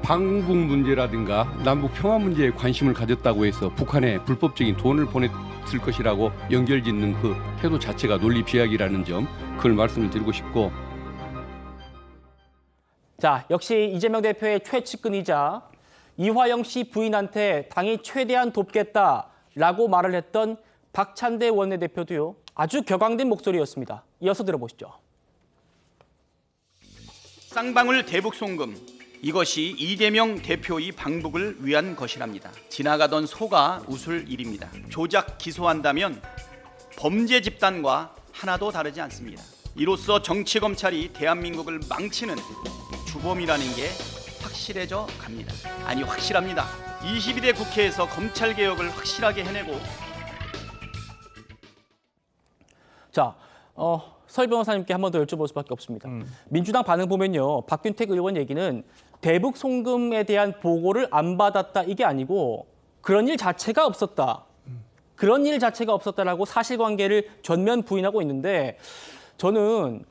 방북 문제라든가 남북 평화 문제에 관심을 가졌다고 해서 북한에 불법적인 돈을 보냈다고 없을 것이라고 연결짓는 그 태도 자체가 논리 비약이라는 점, 그걸 말씀을 드리고 싶고. 자, 역시 이재명 대표의 최측근이자 이화영 씨 부인한테 당이 최대한 돕겠다라고 말을 했던 박찬대 원내대표도요. 아주 격앙된 목소리였습니다. 이어서 들어보시죠. 쌍방울 대북 송금, 이것이 이재명 대표의 방북을 위한 것이랍니다. 지나가던 소가 웃을 일입니다. 조작 기소한다면 범죄 집단과 하나도 다르지 않습니다. 이로써 정치 검찰이 대한민국을 망치는 주범이라는 게 확실해져 갑니다. 아니, 확실합니다. 22대 국회에서 검찰 개혁을 확실하게 해내고. 자, 설 변호사님께 한 번 더 여쭤볼 수밖에 없습니다. 민주당 반응 보면요. 박균택 의원 얘기는 대북 송금에 대한 보고를 안 받았다 이게 아니고 그런 일 자체가 없었다. 그런 일 자체가 없었다라고 사실관계를 전면 부인하고 있는데 저는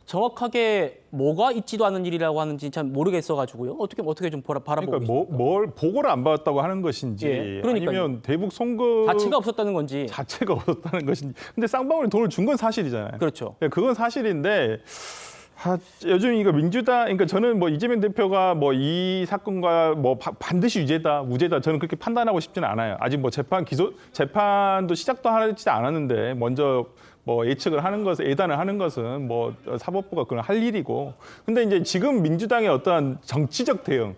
정확하게 뭐가 있지도 않은 일이라고 하는지 참 모르겠어가지고요. 어떻게 좀 바라보고 그러니까 뭘 보고를 안 받았다고 하는 것인지, 예, 그러니까요. 아니면 대북 송금 자체가 없었다는 건지. 자체가 없었다는 것인지. 근데 쌍방울이 돈을 준 건 사실이잖아요. 그렇죠. 네, 그건 사실인데 요즘 이거 민주당, 그러니까 저는 뭐 이재명 대표가 뭐 이 사건과 뭐 반드시 유죄다, 무죄다, 저는 그렇게 판단하고 싶지는 않아요. 아직 뭐 재판도 시작도 하지 않았는데 먼저 뭐 예측을 하는 것은, 예단을 하는 것은 뭐 사법부가 그걸 할 일이고. 근데 이제 지금 민주당의 어떠한 정치적 대응,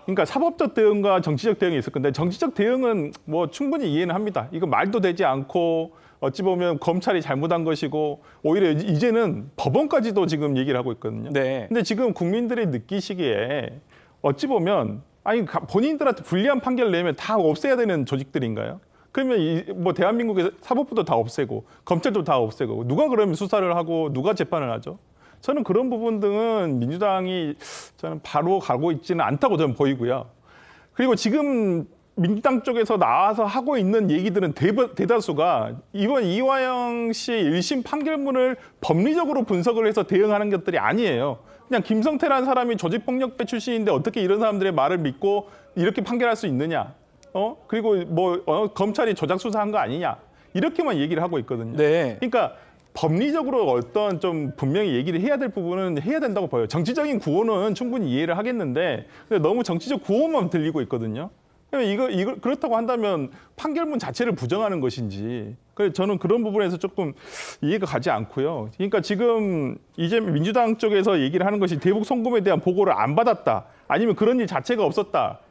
그러니까 사법적 대응과 정치적 대응이 있을 건데, 정치적 대응은 뭐 충분히 이해는 합니다. 이거 말도 되지 않고 어찌 보면 검찰이 잘못한 것이고, 오히려 이제는 법원까지도 지금 얘기를 하고 있거든요. 네. 근데 지금 국민들이 느끼시기에 어찌 보면, 아니 본인들한테 불리한 판결을 내면 다 없애야 되는 조직들인가요? 그러면 뭐 대한민국의 사법부도 다 없애고 검찰도 다 없애고 누가 그러면 수사를 하고 누가 재판을 하죠? 저는 그런 부분 등은 민주당이 저는 바로 가고 있지는 않다고 저는 보이고요. 그리고 지금 민주당 쪽에서 나와서 하고 있는 얘기들은 대다수가 이번 이화영 씨 1심 판결문을 법리적으로 분석을 해서 대응하는 것들이 아니에요. 그냥 김성태라는 사람이 조직폭력배 출신인데 어떻게 이런 사람들의 말을 믿고 이렇게 판결할 수 있느냐? 그리고 뭐 검찰이 조작 수사한 거 아니냐? 이렇게만 얘기를 하고 있거든요. 네. 그러니까 법리적으로 어떤 좀 분명히 얘기를 해야 될 부분은 해야 된다고 보여요. 정치적인 구호는 충분히 이해를 하겠는데 근데 너무 정치적 구호만 들리고 있거든요. 이거 그렇다고 한다면 판결문 자체를 부정하는 것인지, 그래서 저는 그런 부분에서 조금 이해가 가지 않고요. 그러니까 지금 이제 민주당 쪽에서 얘기를 하는 것이 대북 송금에 대한 보고를 안 받았다, 아니면 그런 일 자체가 없었다.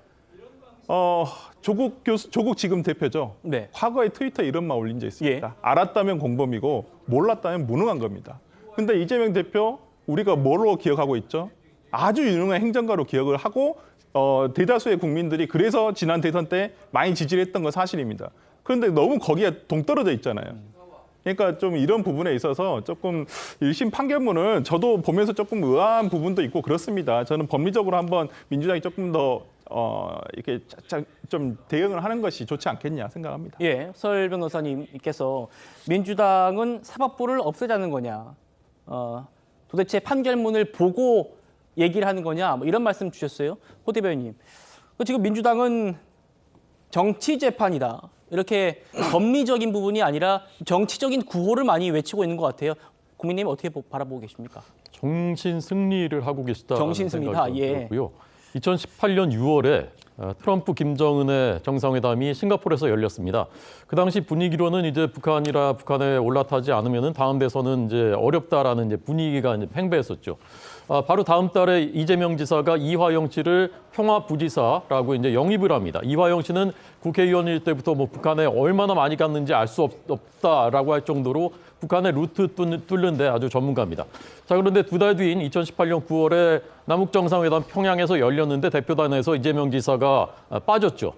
조국 지금 대표죠. 네. 과거에 트위터에 이런 말 올린 적 있습니다. 알았다면 공범이고 몰랐다면 무능한 겁니다. 근데 이재명 대표 우리가 뭐로 기억하고 있죠? 아주 유능한 행정가로 기억을 하고 대다수의 국민들이 그래서 지난 대선 때 많이 지지를 했던 건 사실입니다. 그런데 너무 거기에 동떨어져 있잖아요. 그러니까 좀 이런 부분에 있어서 조금 1심 판결문을 저도 보면서 조금 의아한 부분도 있고 그렇습니다. 저는 법리적으로 한번 민주당이 조금 더 이렇게 좀 대응을 하는 것이 좋지 않겠냐 생각합니다. 예, 설 변호사님께서 민주당은 사법부를 없애자는 거냐, 도대체 판결문을 보고 얘기를 하는 거냐, 뭐 이런 말씀 주셨어요. 호 대변인님. 지금 민주당은 정치 재판이다, 이렇게 법리적인 부분이 아니라 정치적인 구호를 많이 외치고 있는 것 같아요. 국민님 어떻게 바라보고 계십니까? 정신 승리를 하고 계시다는 정신 승리다. 생각이 예. 들었고요. 2018년 6월에 트럼프 김정은의 정상회담이 싱가포르에서 열렸습니다. 그 당시 분위기로는 이제 북한에 올라타지 않으면은 다음 대선은 이제 어렵다라는 이제 분위기가 이제 팽배했었죠. 바로 다음 달에 이재명 지사가 이화영 씨를 평화부지사라고 이제 영입을 합니다. 이화영 씨는 국회의원일 때부터 뭐 북한에 얼마나 많이 갔는지 알 수 없다라고 할 정도로 북한의 루트 뚫는데 아주 전문가입니다. 자, 그런데 두 달 뒤인 2018년 9월에 남북 정상회담 평양에서 열렸는데 대표단에서 이재명 지사가 빠졌죠.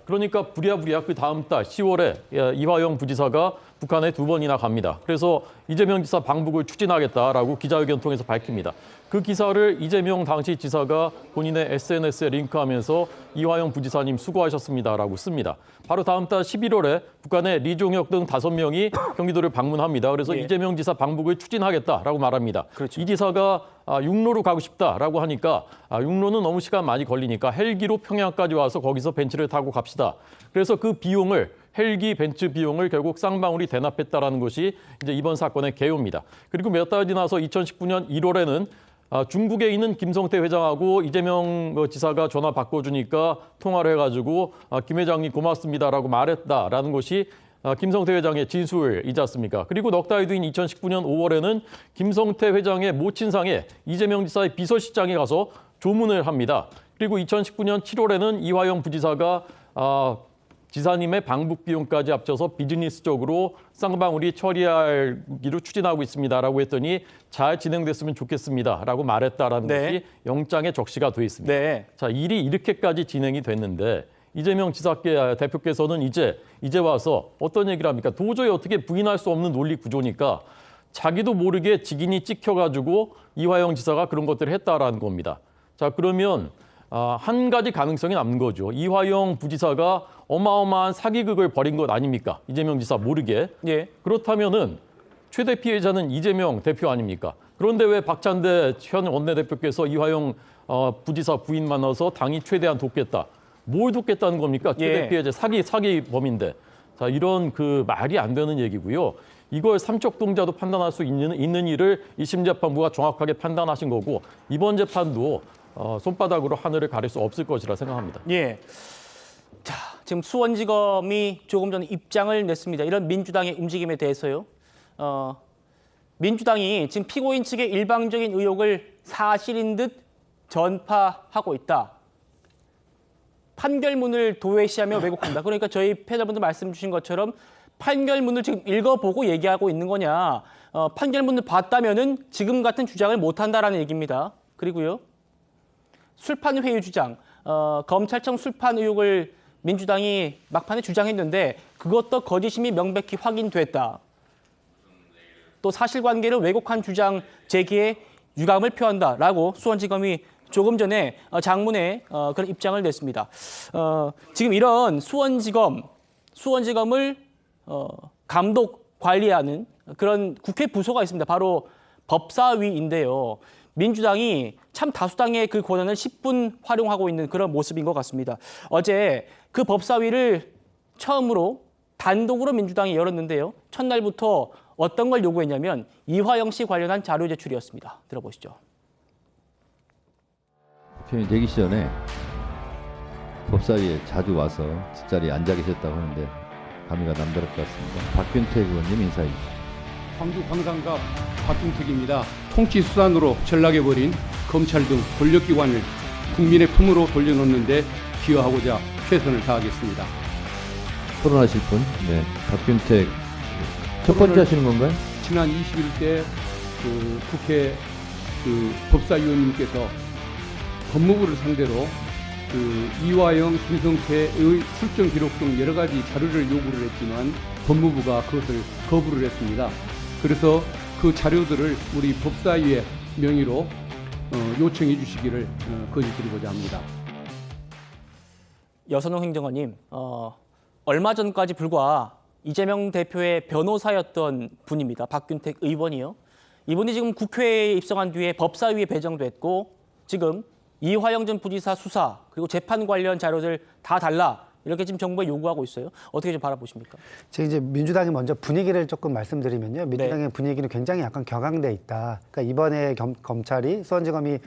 그러니까 부랴부랴 그 다음 달 10월에 이화영 부지사가 북한에 2번이나 갑니다. 그래서 이재명 지사 방북을 추진하겠다라고 기자회견 통해서 밝힙니다. 그 기사를 이재명 당시 지사가 본인의 SNS에 링크하면서 이화영 부지사님 수고하셨습니다라고 씁니다. 바로 다음 달 11월에 북한의 리종혁 등 5명이 경기도를 방문합니다. 그래서 예. 이재명 지사 방북을 추진하겠다라고 말합니다. 그렇죠. 이 지사가 육로로 가고 싶다라고 하니까 육로는 너무 시간 많이 걸리니까 헬기로 평양까지 와서 거기서 벤츠를 타고 갑시다. 그래서 그 비용을 헬기 벤츠 비용을 결국 쌍방울이 대납했다라는 것이 이제 이번 사건의 개요입니다. 그리고 몇 달 지나서 2019년 1월에는 중국에 있는 김성태 회장하고 이재명 지사가 전화 바꿔주니까 통화를 해가지고 김 회장님 고맙습니다라고 말했다라는 것이 김성태 회장의 진술이지 않습니까? 그리고 넉 달 뒤인 2019년 5월에는 김성태 회장의 모친상에 이재명 지사의 비서실장에 가서 조문을 합니다. 그리고 2019년 7월에는 이화영 부지사가 지사님의 방북 비용까지 합쳐서 비즈니스적으로 쌍방울이 처리하기로 추진하고 있습니다라고 했더니 잘 진행됐으면 좋겠습니다라고 말했다라는 것이 영장에 적시가 돼 있습니다. 자, 일이 이렇게까지 진행이 됐는데 이재명 지사께 대표께서는 이제 와서 어떤 얘기를 합니까? 도저히 어떻게 부인할 수 없는 논리 구조니까 자기도 모르게 직인이 찍혀가지고 이화영 지사가 그런 것들을 했다라는 겁니다. 자, 그러면 한 가지 가능성이 남는 거죠. 이화영 부지사가 어마어마한 사기극을 벌인 것 아닙니까? 이재명 지사 모르게. 그렇다면은 최대 피해자는 이재명 대표 아닙니까? 그런데 왜 박찬대 현 원내대표께서 이화영 부지사 부인 만나서 당이 최대한 돕겠다. 뭘 돕겠다는 겁니까? 최대 피해자 사기범인데. 자, 이런 그 말이 안 되는 얘기고요. 이걸 삼척동자도 판단할 수 있는 일을 1심 재판부가 정확하게 판단하신 거고 이번 재판도 손바닥으로 하늘을 가릴 수 없을 것이라 생각합니다. 자, 지금 수원지검이 조금 전에 입장을 냈습니다. 이런 민주당의 움직임에 대해서요. 민주당이 지금 피고인 측의 일방적인 의혹을 사실인 듯 전파하고 있다. 판결문을 도외시하며 왜곡한다. 그러니까 저희 패널분들 말씀 주신 것처럼 판결문을 지금 읽어보고 얘기하고 있는 거냐. 판결문을 봤다면은 지금 같은 주장을 못한다라는 얘기입니다. 그리고요. 술판 회유 주장, 검찰청 술판 의혹을 민주당이 막판에 주장했는데 그것도 거짓임이 명백히 확인됐다. 또 사실관계를 왜곡한 주장 제기에 유감을 표한다라고 수원지검이 조금 전에 장문에 그런 입장을 냈습니다. 지금 이런 수원지검을 감독 관리하는 그런 국회 부서가 있습니다. 바로 법사위인데요. 민주당이 참 다수당의 그 권한을 10분 활용하고 있는 그런 모습인 것 같습니다. 어제 그 법사위를 처음으로 단독으로 민주당이 열었는데요. 첫날부터 어떤 걸 요구했냐면 이화영 씨 관련한 자료 제출이었습니다. 들어보시죠. 대표님 되기 전에 법사위에 자주 와서 뒷자리에 앉아 계셨다고 하는데 감회가 남다를 것 같습니다. 박균택 의원님 인사해 주시죠. 광주 광산갑 박균택입니다. 통치 수단으로 전락해버린 검찰 등 권력기관을 국민의 품으로 돌려놓는 데 기여하고자 최선을 다하겠습니다. 토론하실 분? 네, 박균택 첫 번째 하시는 건가요? 지난 20일 때 국회 법사위원님께서 법무부를 상대로 이화영, 김성태의 출정 기록 등 여러 가지 자료를 요구를 했지만 법무부가 그것을 거부를 했습니다. 그래서 그 자료들을 우리 법사위의 명의로 요청해 주시기를 건의드리고자 합니다. 여선홍 행정관님, 얼마 전까지 불과 이재명 대표의 변호사였던 분입니다. 박균택 의원이요. 이분이 지금 국회에 입성한 뒤에 법사위에 배정됐고 지금 이화영 전 부지사 수사 그리고 재판 관련 자료들 다 달라 이렇게 지금 정부에 요구하고 있어요. 어떻게 좀 바라보십니까? 제가 이제 민주당이 먼저 분위기를 조금 말씀드리면요. 민주당의 분위기는 굉장히 약간 격앙돼 있다. 그러니까 이번에 검찰이 수원지검이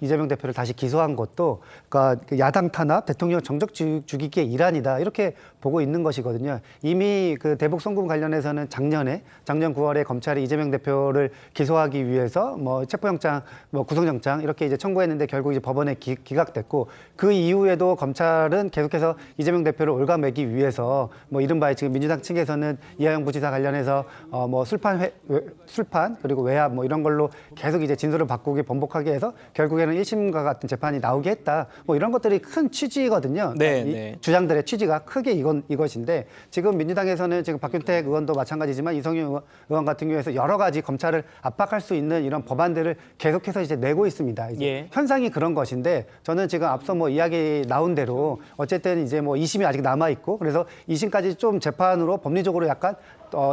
이재명 대표를 다시 기소한 것도 그러니까 야당 탄압, 대통령 정적 죽이기의 일환이다. 이렇게 보고 있는 것이거든요. 이미 그 대북 송금 관련해서는 작년 9월에 검찰이 이재명 대표를 기소하기 위해서 뭐 체포영장, 뭐 구속영장 이렇게 이제 청구했는데 결국 이제 법원에 기각됐고 그 이후에도 검찰은 계속해서 이재명 대표를 올가매기 위해서 뭐 이른바 지금 민주당 측에서는 이화영 부지사 관련해서 뭐 술판 그리고 외압 뭐 이런 걸로 계속 이제 진술을 바꾸게 번복하게 해서 결국에는 1심과 같은 재판이 나오게 했다. 뭐 이런 것들이 큰 취지거든요. 이 주장들의 취지가 크게 이것인데 지금 민주당에서는 지금 박균택 의원도 마찬가지지만 이성윤 의원 같은 경우에서 여러 가지 검찰을 압박할 수 있는 이런 법안들을 계속해서 이제 내고 있습니다. 이제 현상이 그런 것인데 저는 지금 앞서 뭐 이야기 나온 대로 어쨌든 이제 뭐 2심이 아직 남아 있고 그래서 2심까지 좀 재판으로 법리적으로 약간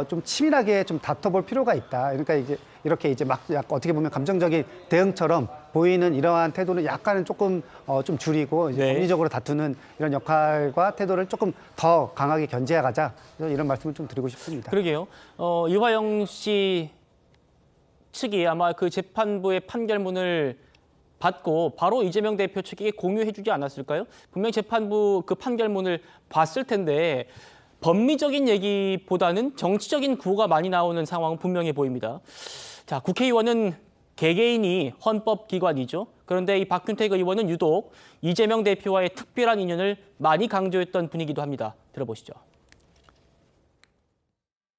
좀 치밀하게 좀 다퉈볼 필요가 있다. 그러니까 이제 이렇게 이제 막 약간 어떻게 보면 감정적인 대응처럼 보이는 이러한 태도는 약간은 조금 좀 줄이고 이제 법리적으로 다투는 이런 역할과 태도를 조금 더 강하게 견제해가자 이런 말씀을 좀 드리고 싶습니다. 그러게요. 이화영 씨 측이 아마 그 재판부의 판결문을 받고 바로 이재명 대표 측에게 공유해주지 않았을까요? 분명히 재판부 그 판결문을 봤을 텐데 법리적인 얘기보다는 정치적인 구호가 많이 나오는 상황은 분명해 보입니다. 자, 국회의원은 개개인이 헌법기관이죠. 그런데 이 박균택 의원은 유독 이재명 대표와의 특별한 인연을 많이 강조했던 분이기도 합니다. 들어보시죠.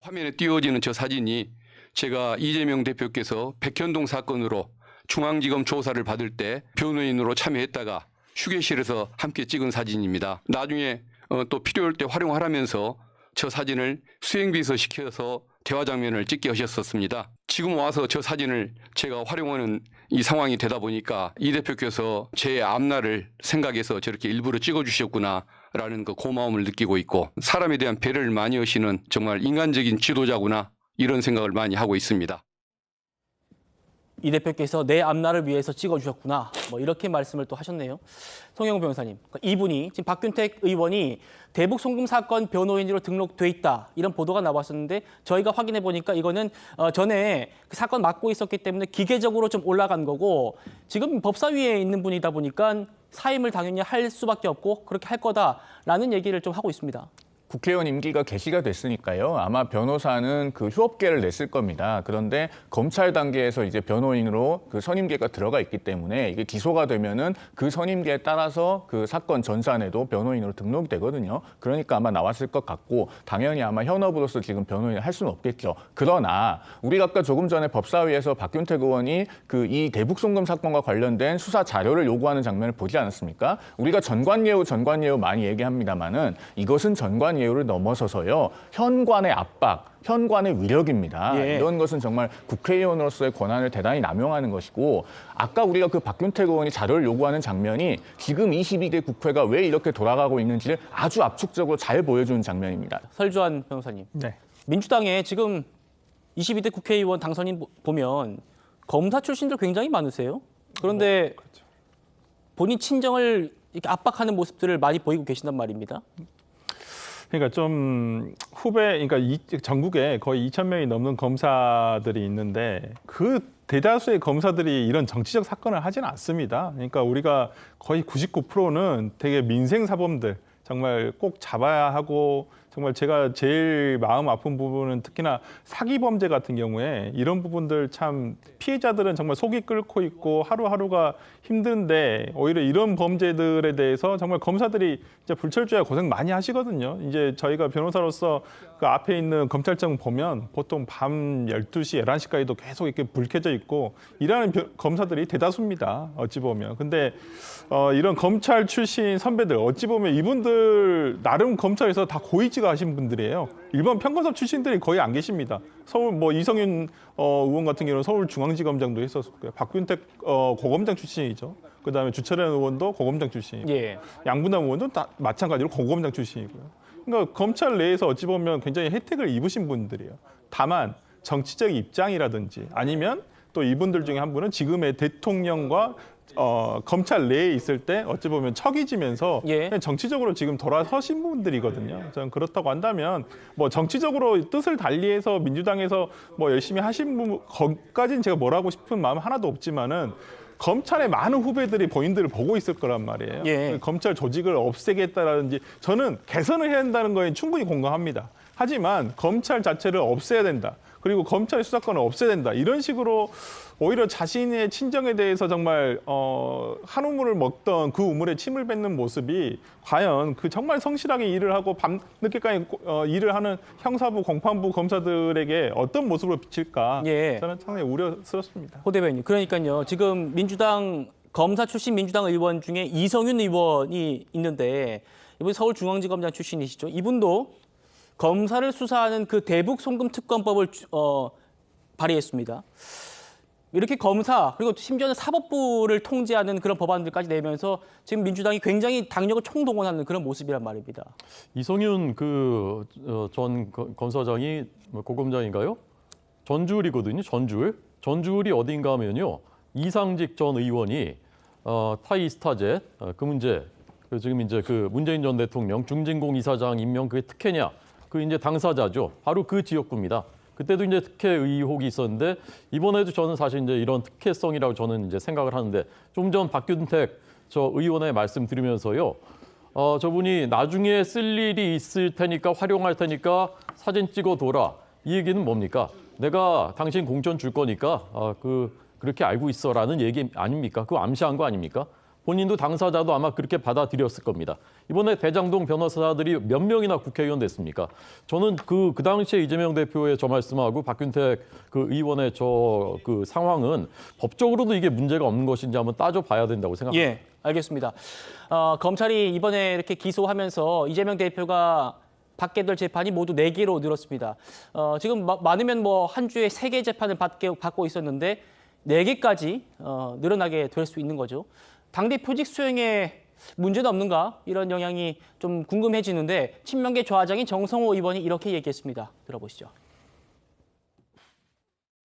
화면에 띄워지는 저 사진이 제가 이재명 대표께서 백현동 사건으로 중앙지검 조사를 받을 때 변호인으로 참여했다가 휴게실에서 함께 찍은 사진입니다. 나중에 또 필요할 때 활용하라면서 저 사진을 수행비서 시켜서 대화 장면을 찍게 하셨었습니다. 지금 와서 저 사진을 제가 활용하는 이 상황이 되다 보니까 이 대표께서 제 앞날을 생각해서 저렇게 일부러 찍어주셨구나라는 그 고마움을 느끼고 있고 사람에 대한 배려를 많이 하시는 정말 인간적인 지도자구나 이런 생각을 많이 하고 있습니다. 이 대표께서 내 앞날을 위해서 찍어주셨구나. 뭐 이렇게 말씀을 또 하셨네요. 송영우 변호사님, 그러니까 이분이 지금 박균택 의원이 대북 송금 사건 변호인으로 등록돼 있다 이런 보도가 나왔었는데 저희가 확인해 보니까 이거는 전에 그 사건 맡고 있었기 때문에 기계적으로 좀 올라간 거고 지금 법사위에 있는 분이다 보니까 사임을 당연히 할 수밖에 없고 그렇게 할 거다라는 얘기를 좀 하고 있습니다. 국회의원 임기가 개시가 됐으니까요. 아마 변호사는 그 휴업계를 냈을 겁니다. 그런데 검찰 단계에서 이제 변호인으로 그 선임계가 들어가 있기 때문에 이게 기소가 되면은 그 선임계에 따라서 그 사건 전산에도 변호인으로 등록이 되거든요. 그러니까 아마 나왔을 것 같고 당연히 아마 현업으로서 지금 변호인을 할 수는 없겠죠. 그러나 우리가 아까 조금 전에 법사위에서 박균택 의원이 그 이 대북 송금 사건과 관련된 수사 자료를 요구하는 장면을 보지 않았습니까? 우리가 전관예우 많이 얘기합니다만은 이것은 전관예우 예우를 넘어서서요. 현관의 압박, 현관의 위력입니다. 예. 이런 것은 정말 국회의원으로서의 권한을 대단히 남용하는 것이고 아까 우리가 그 박균택 의원이 자료를 요구하는 장면이 지금 22대 국회가 왜 이렇게 돌아가고 있는지를 아주 압축적으로 잘 보여주는 장면입니다. 설주환 변호사님. 네. 민주당에 지금 22대 국회의원 당선인 보면 검사 출신들 굉장히 많으세요. 그런데 그렇죠. 본인 친정을 이렇게 압박하는 모습들을 많이 보이고 계신단 말입니다. 그러니까 좀 후배, 그러니까 전국에 거의 2,000명이 넘는 검사들이 있는데 그 대다수의 검사들이 이런 정치적 사건을 하지는 않습니다. 그러니까 우리가 거의 99%는 되게 민생 사범들 정말 꼭 잡아야 하고 정말 제가 제일 마음 아픈 부분은 특히나 사기 범죄 같은 경우에 이런 부분들 참 피해자들은 정말 속이 끓고 있고 하루하루가 힘든데 오히려 이런 범죄들에 대해서 정말 검사들이 이제 불철주야 고생 많이 하시거든요. 이제 저희가 변호사로서 그 앞에 있는 검찰청 보면 보통 밤 12시, 11시까지도 계속 이렇게 불 켜져 있고 일하는 검사들이 대다수입니다. 어찌 보면. 근데 이런 검찰 출신 선배들 어찌 보면 이분들 나름 검찰에서 다 고위직 하신 분들이에요. 일반 평검사 출신들이 거의 안 계십니다. 서울 뭐 이성윤 의원 같은 경우는 서울중앙지검장도 했었고요. 박균택 고검장 출신이죠. 그다음에 주철현 의원도 고검장 출신이고, 예. 양분남 의원도 다 마찬가지로 고검장 출신이고요. 그러니까 검찰 내에서 어찌 보면 굉장히 혜택을 입으신 분들이에요. 다만 정치적 입장이라든지 아니면 또 이분들 중에 한 분은 지금의 대통령과 검찰 내에 있을 때 어찌 보면 척이 지면서 예. 정치적으로 지금 돌아서신 분들이거든요. 저는 그렇다고 한다면 뭐 정치적으로 뜻을 달리해서 민주당에서 뭐 열심히 하신 분 거기까지는 제가 뭐라고 싶은 마음 하나도 없지만은 검찰의 많은 후배들이 본인들을 보고 있을 거란 말이에요. 예. 검찰 조직을 없애겠다라든지 저는 개선을 해야 한다는 거에 충분히 공감합니다. 하지만 검찰 자체를 없애야 된다. 그리고 검찰 수사권을 없애야 된다. 이런 식으로 오히려 자신의 친정에 대해서 정말 한 우물을 먹던 그 우물에 침을 뱉는 모습이 과연 그 정말 성실하게 일을 하고 밤늦게까지 일을 하는 형사부, 공판부 검사들에게 어떤 모습으로 비칠까 예. 저는 상당히 우려스럽습니다. 호 대변인, 그러니까요. 지금 민주당 검사 출신 민주당 의원 중에 이성윤 의원이 있는데 이분 서울중앙지검장 출신이시죠. 이분도 검사를 수사하는 그 대북 송금 특검법을 발의했습니다. 이렇게 검사 그리고 심지어는 사법부를 통제하는 그런 법안들까지 내면서 지금 민주당이 굉장히 당력을 총동원하는 그런 모습이란 말입니다. 이성윤 전 검사장이 고검장인가요? 전주을이거든요. 전주을. 전주울이 어딘가 하면요. 이상직 전 의원이 타이스타젯 그 문제 지금 이제 그 문재인 전 대통령 중진공 이사장 임명 그게 특혜냐 그 이제 당사자죠. 바로 그 지역구입니다. 그때도 이제 특혜 의혹이 있었는데 이번에도 저는 사실 이제 이런 특혜성이라고 저는 이제 생각을 하는데 좀 전 박균택 저 의원의 말씀 들으면서요. 저분이 나중에 쓸 일이 있을 테니까 활용할 테니까 사진 찍어둬라. 이 얘기는 뭡니까? 내가 당신 공천 줄 거니까 그렇게 알고 있어라는 얘기 아닙니까? 그거 암시한 거 아닙니까? 본인도 당사자도 아마 그렇게 받아들였을 겁니다. 이번에 대장동 변호사들이 몇 명이나 국회의원 됐습니까? 저는 그 당시에 이재명 대표의 저 말씀하고 박균택 그 의원의 저 그 상황은 법적으로도 이게 문제가 없는 것인지 한번 따져봐야 된다고 생각합니다. 예, 알겠습니다. 검찰이 이번에 이렇게 기소하면서 이재명 대표가 받게 될 재판이 모두 4개로 늘었습니다. 지금 많으면 뭐 한 주에 3개 재판을 받고 있었는데 4개까지 늘어나게 될 수 있는 거죠. 당대표직 수행에 문제는 없는가? 이런 영향이 좀 궁금해지는데 친명계 좌장인 정성호 의원이 이렇게 얘기했습니다. 들어보시죠.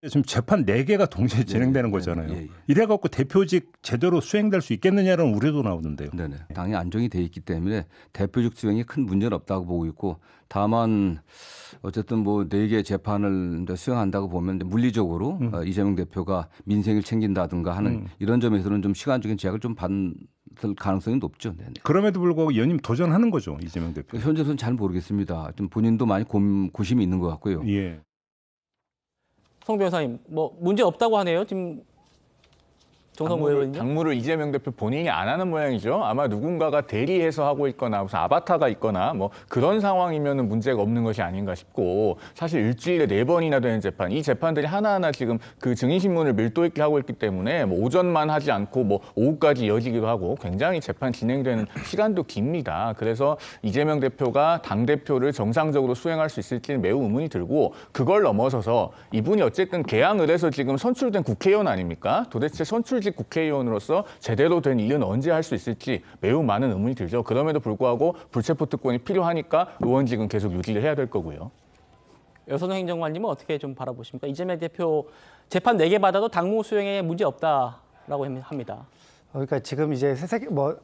지금 재판 4개가 동시에 진행되는 거잖아요. 이래갖고 대표직 제대로 수행될 수 있겠느냐는 우려도 나오는데요. 네네. 당이 안정이 돼 있기 때문에 대표직 수행에 큰 문제는 없다고 보고 있고 다만 어쨌든 뭐 4개 재판을 수행한다고 보면 물리적으로 이재명 대표가 민생을 챙긴다든가 하는 이런 점에서는 좀 시간적인 제약을 좀 받을 가능성이 높죠. 네네. 그럼에도 불구하고 연임 도전하는 거죠, 이재명 대표. 현재로는 잘 모르겠습니다. 좀 본인도 많이 고심이 있는 것 같고요. 예. 송 변호사님, 뭐 문제 없다고 하네요. 지금 정성호 의원님. 당무를 이재명 대표 본인이 안 하는 모양이죠. 아마 누군가가 대리해서 하고 있거나 무슨 아바타가 있거나 뭐 그런 상황이면은 문제가 없는 것이 아닌가 싶고 사실 일주일에 4번이나 되는 재판, 이 재판들이 하나하나 지금 그 증인신문을 밀도 있게 하고 있기 때문에 뭐 오전만 하지 않고 뭐 오후까지 이어지기도 하고 굉장히 재판 진행되는 시간도 깁니다. 그래서 이재명 대표가 당대표를 정상적으로 수행할 수 있을지는 매우 의문이 들고 그걸 넘어서서 이분이 어쨌든 개항을 해서 지금 선출된 국회의원 아닙니까? 도대체 선출직 국회의원으로서 제대로 된 일은 언제 할 수 있을지 매우 많은 의문이 들죠. 그럼에도 불구하고 불체포 특권이 필요하니까 의원직은 계속 유지를 해야 될 거고요. 여선호 행정관님은 어떻게 좀 바라보십니까? 이재명 대표 재판 4개 받아도 당무 수행에 문제 없다라고 합니다. 그러니까 지금 이제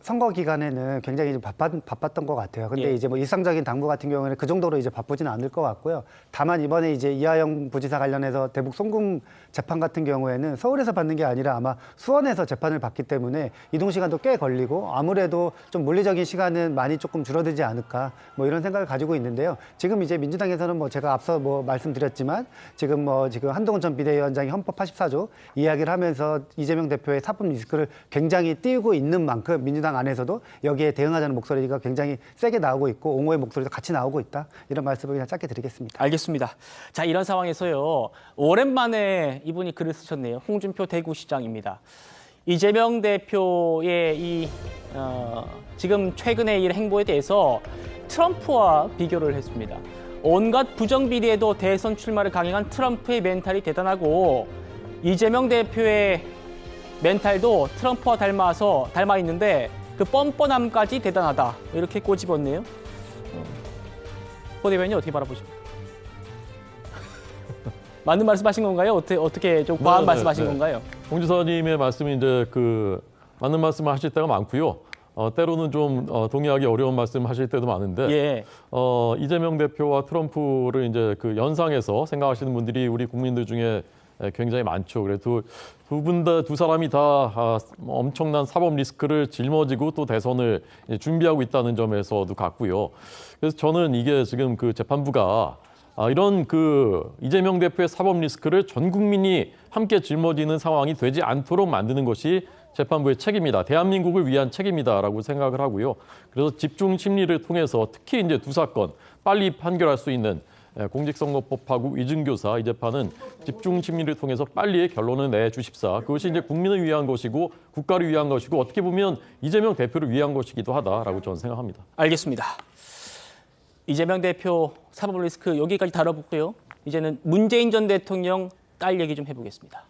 선거 기간에는 굉장히 바빴던 것 같아요. 근데 예. 이제 뭐 일상적인 당무 같은 경우에는 그 정도로 이제 바쁘지는 않을 것 같고요. 다만 이번에 이제 이하영 부지사 관련해서 대북 송금 재판 같은 경우에는 서울에서 받는 게 아니라 아마 수원에서 재판을 받기 때문에 이동 시간도 꽤 걸리고 아무래도 좀 물리적인 시간은 많이 조금 줄어들지 않을까 뭐 이런 생각을 가지고 있는데요. 지금 이제 민주당에서는 뭐 제가 앞서 뭐 말씀드렸지만 지금 한동훈 전 비대위원장이 헌법 84조 이야기를 하면서 이재명 대표의 사법 리스크를 굉장히 띄우고 있는 만큼 민주당 안에서도 여기에 대응하자는 목소리가 굉장히 세게 나오고 있고 옹호의 목소리도 같이 나오고 있다. 이런 말씀을 그냥 짧게 드리겠습니다. 알겠습니다. 자, 이런 상황에서요. 오랜만에 이분이 글을 쓰셨네요. 홍준표 대구시장입니다. 이재명 대표의 지금 최근의 이 행보에 대해서 트럼프와 비교를 했습니다. 온갖 부정비리에도 대선 출마를 강행한 트럼프의 멘탈이 대단하고 이재명 대표의 멘탈도 트럼프와 닮아 있는데 그 뻔뻔함까지 대단하다. 이렇게 꼬집었네요. 호 대변인이 어떻게 바라보십니까? 맞는 말씀하신 건가요? 어떻게 좀 과한 말씀하신 건가요? 홍 지사님의 말씀이 이제 맞는 말씀을 하실 때가 많고요. 때로는 좀 동의하기 어려운 말씀하실 때도 많은데 예. 이재명 대표와 트럼프를 이제 그 연상해서 생각하시는 분들이 우리 국민들 중에 굉장히 많죠. 그래도 두 사람이 다 엄청난 사법 리스크를 짊어지고 또 대선을 준비하고 있다는 점에서도 같고요. 그래서 저는 이게 지금 그 재판부가 이런 이재명 대표의 사법 리스크를 전 국민이 함께 짊어지는 상황이 되지 않도록 만드는 것이 재판부의 책임이다. 대한민국을 위한 책임이다라고 생각을 하고요. 그래서 집중 심리를 통해서 특히 이제 2사건 빨리 판결할 수 있는 공직선거법하고 위증교사 이 재판은 집중 심리를 통해서 빨리 결론을 내주십사. 그것이 이제 국민을 위한 것이고 국가를 위한 것이고 어떻게 보면 이재명 대표를 위한 것이기도 하다라고 저는 생각합니다. 알겠습니다. 이재명 대표 사법 리스크 여기까지 다뤄봤고요. 이제는 문재인 전 대통령 딸 얘기 좀 해보겠습니다.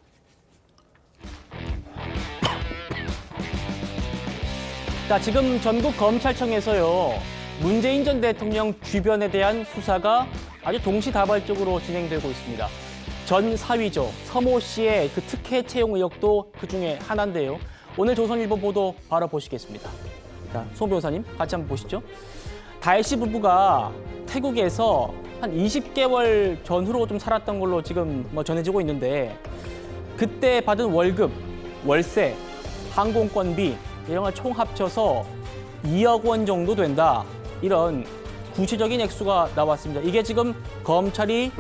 자, 지금 전국 검찰청에서요. 문재인 전 대통령 주변에 대한 수사가 아주 동시다발적으로 진행되고 있습니다. 전 사위죠. 서모 씨의 그 특혜 채용 의혹도 그중에 하나인데요. 오늘 조선일보 보도 바로 보시겠습니다. 자, 송 변호사님 같이 한번 보시죠. 다혜 씨 부부가 태국에서 한 20개월 전후로 좀 살았던 걸로 지금 뭐 전해지고 있는데 그때 받은 월급, 월세, 항공권비 이런 걸 총 합쳐서 2억 원 정도 된다. 이런 구체적인 액수가 나왔습니다. 이게 지금 검찰이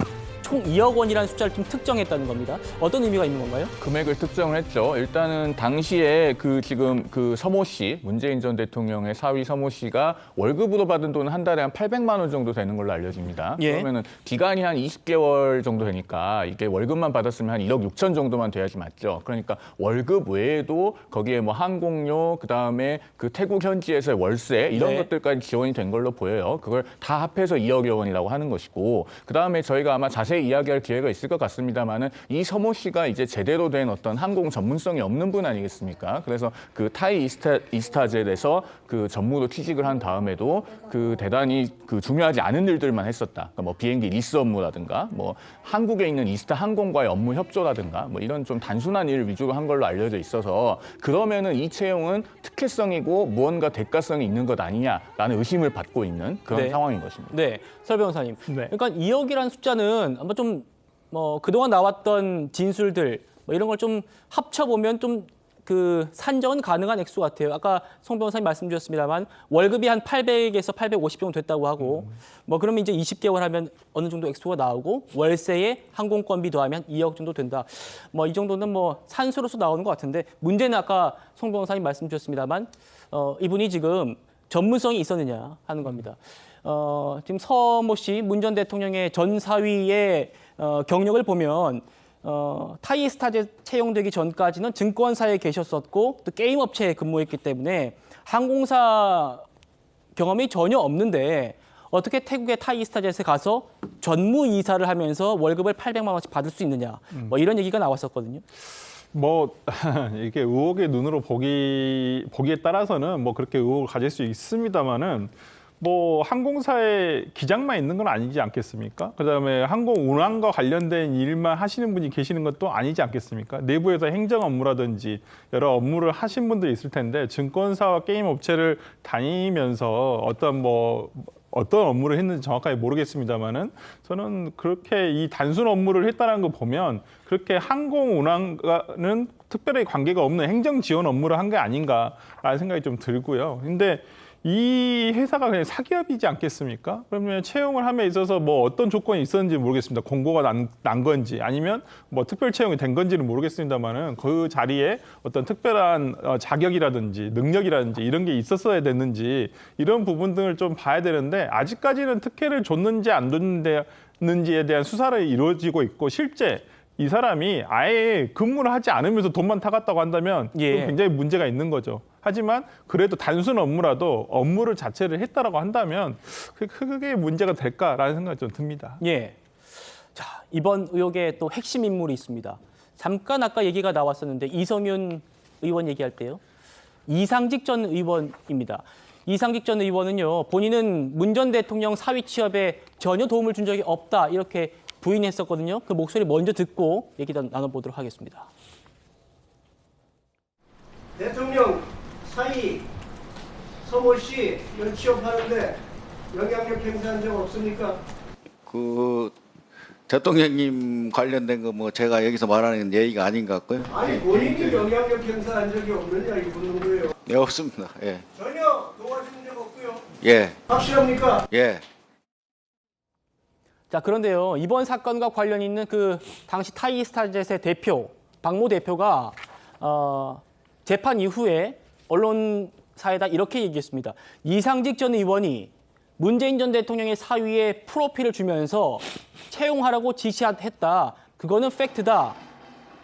총 2억 원이라는 숫자를 좀 특정했다는 겁니다. 어떤 의미가 있는 건가요? 금액을 특정을 했죠. 일단은 당시에 지금 서모 씨, 문재인 전 대통령의 사위 서모 씨가 월급으로 받은 돈은 한 달에 한 800만 원 정도 되는 걸로 알려집니다. 예. 그러면은 기간이 한 20개월 정도 되니까 이게 월급만 받았으면 한 1억 6천 정도만 돼야지 맞죠. 그러니까 월급 외에도 거기에 뭐 항공료, 그다음에 그 태국 현지에서의 월세 이런 네. 것들까지 지원이 된 걸로 보여요. 그걸 다 합해서 2억여 원이라고 하는 것이고, 그다음에 저희가 아마 자세히 이야기할 기회가 있을 것 같습니다만은 이 서모 씨가 이제 제대로 된 어떤 항공 전문성이 없는 분 아니겠습니까? 그래서 그 타이 이스타젤에서 그 전무로 취직을 한 다음에도 그 대단히 그 중요하지 않은 일들만 했었다. 그러니까 뭐 비행기 리스 업무라든가 뭐 한국에 있는 이스타 항공과의 업무 협조라든가 뭐 이런 좀 단순한 일 위주로 한 걸로 알려져 있어서, 그러면은 이 채용은 특혜성이고 무언가 대가성이 있는 것 아니냐라는 의심을 받고 있는 그런 네. 상황인 것입니다. 네, 설 변호사님. 그러니까 2억이라는 숫자는 아마 좀 뭐 그동안 나왔던 진술들 뭐 이런 걸 좀 합쳐보면 좀 그 산정은 가능한 액수 같아요. 아까 송 변호사님 말씀 주셨습니다만 월급이 한 800에서 850 정도 됐다고 하고 뭐 그러면 이제 20개월 하면 어느 정도 액수가 나오고 월세에 항공권비 더하면 2억 정도 된다. 뭐 이 정도는 뭐 산수로서 나오는 것 같은데 문제는 아까 송 변호사님 말씀 주셨습니다만 이분이 지금 전문성이 있었느냐 하는 겁니다. 지금 서모 씨, 문 전 대통령의 전 사위의 경력을 보면 타이스타제 채용되기 전까지는 증권사에 계셨었고 또 게임 업체에 근무했기 때문에 항공사 경험이 전혀 없는데 어떻게 태국의 타이스타젯에 가서 전무이사를 하면서 월급을 800만 원씩 받을 수 있느냐 뭐 이런 얘기가 나왔었거든요. 뭐 이게 의혹의 눈으로 보기에 따라서는 뭐 그렇게 의혹을 가질 수 있습니다만은 뭐 항공사에 기장만 있는 건 아니지 않겠습니까? 그다음에 항공 운항과 관련된 일만 하시는 분이 계시는 것도 아니지 않겠습니까? 내부에서 행정 업무라든지 여러 업무를 하신 분들이 있을 텐데 증권사와 게임 업체를 다니면서 어떤 업무를 했는지 정확하게 모르겠습니다만은 저는 그렇게 이 단순 업무를 했다는 거 보면 그렇게 항공 운항과는 특별히 관계가 없는 행정 지원 업무를 한 게 아닌가라는 생각이 좀 들고요. 근데 이 회사가 그냥 사기업이지 않겠습니까? 그러면 채용을 함에 있어서 뭐 어떤 조건이 있었는지 모르겠습니다. 공고가 난 건지 아니면 뭐 특별 채용이 된 건지는 모르겠습니다만은 그 자리에 어떤 특별한 자격이라든지 능력이라든지 이런 게 있었어야 됐는지 이런 부분 등을 좀 봐야 되는데 아직까지는 특혜를 줬는지 안 줬는지에 대한 수사를 이루어지고 있고 실제 이 사람이 아예 근무를 하지 않으면서 돈만 타갔다고 한다면 예. 굉장히 문제가 있는 거죠. 하지만 그래도 단순 업무라도 업무를 자체를 했다라고 한다면 크게 문제가 될까라는 생각이 좀 듭니다. 예. 자, 이번 의혹의 또 핵심 인물이 있습니다. 잠깐 아까 얘기가 나왔었는데 이성윤 의원 얘기할 때요. 이상직 전 의원입니다. 이상직 전 의원은요. 본인은 문 전 대통령 사위 취업에 전혀 도움을 준 적이 없다. 이렇게 부인했었거든요. 그 목소리 먼저 듣고 얘기 나눠보도록 하겠습니다. 대통령 사위 서모 씨 이런 취업하는데 영향력 행사한 적 없습니까? 그 대통령님 관련된 거 뭐 제가 여기서 말하는 얘기가 아닌 것 같고요. 아니 본인이 영향력 행사한 적이 없느냐 이 묻는 거예요. 네, 없습니다. 예. 전혀 도와준 적 없고요. 예. 확실합니까? 예. 자, 그런데요. 이번 사건과 관련 있는 그 당시 타이스타젯의 대표, 박모 대표가 재판 이후에 언론사에다 이렇게 얘기했습니다. 이상직 전 의원이 문재인 전 대통령의 사위에 프로필을 주면서 채용하라고 지시했다. 그거는 팩트다.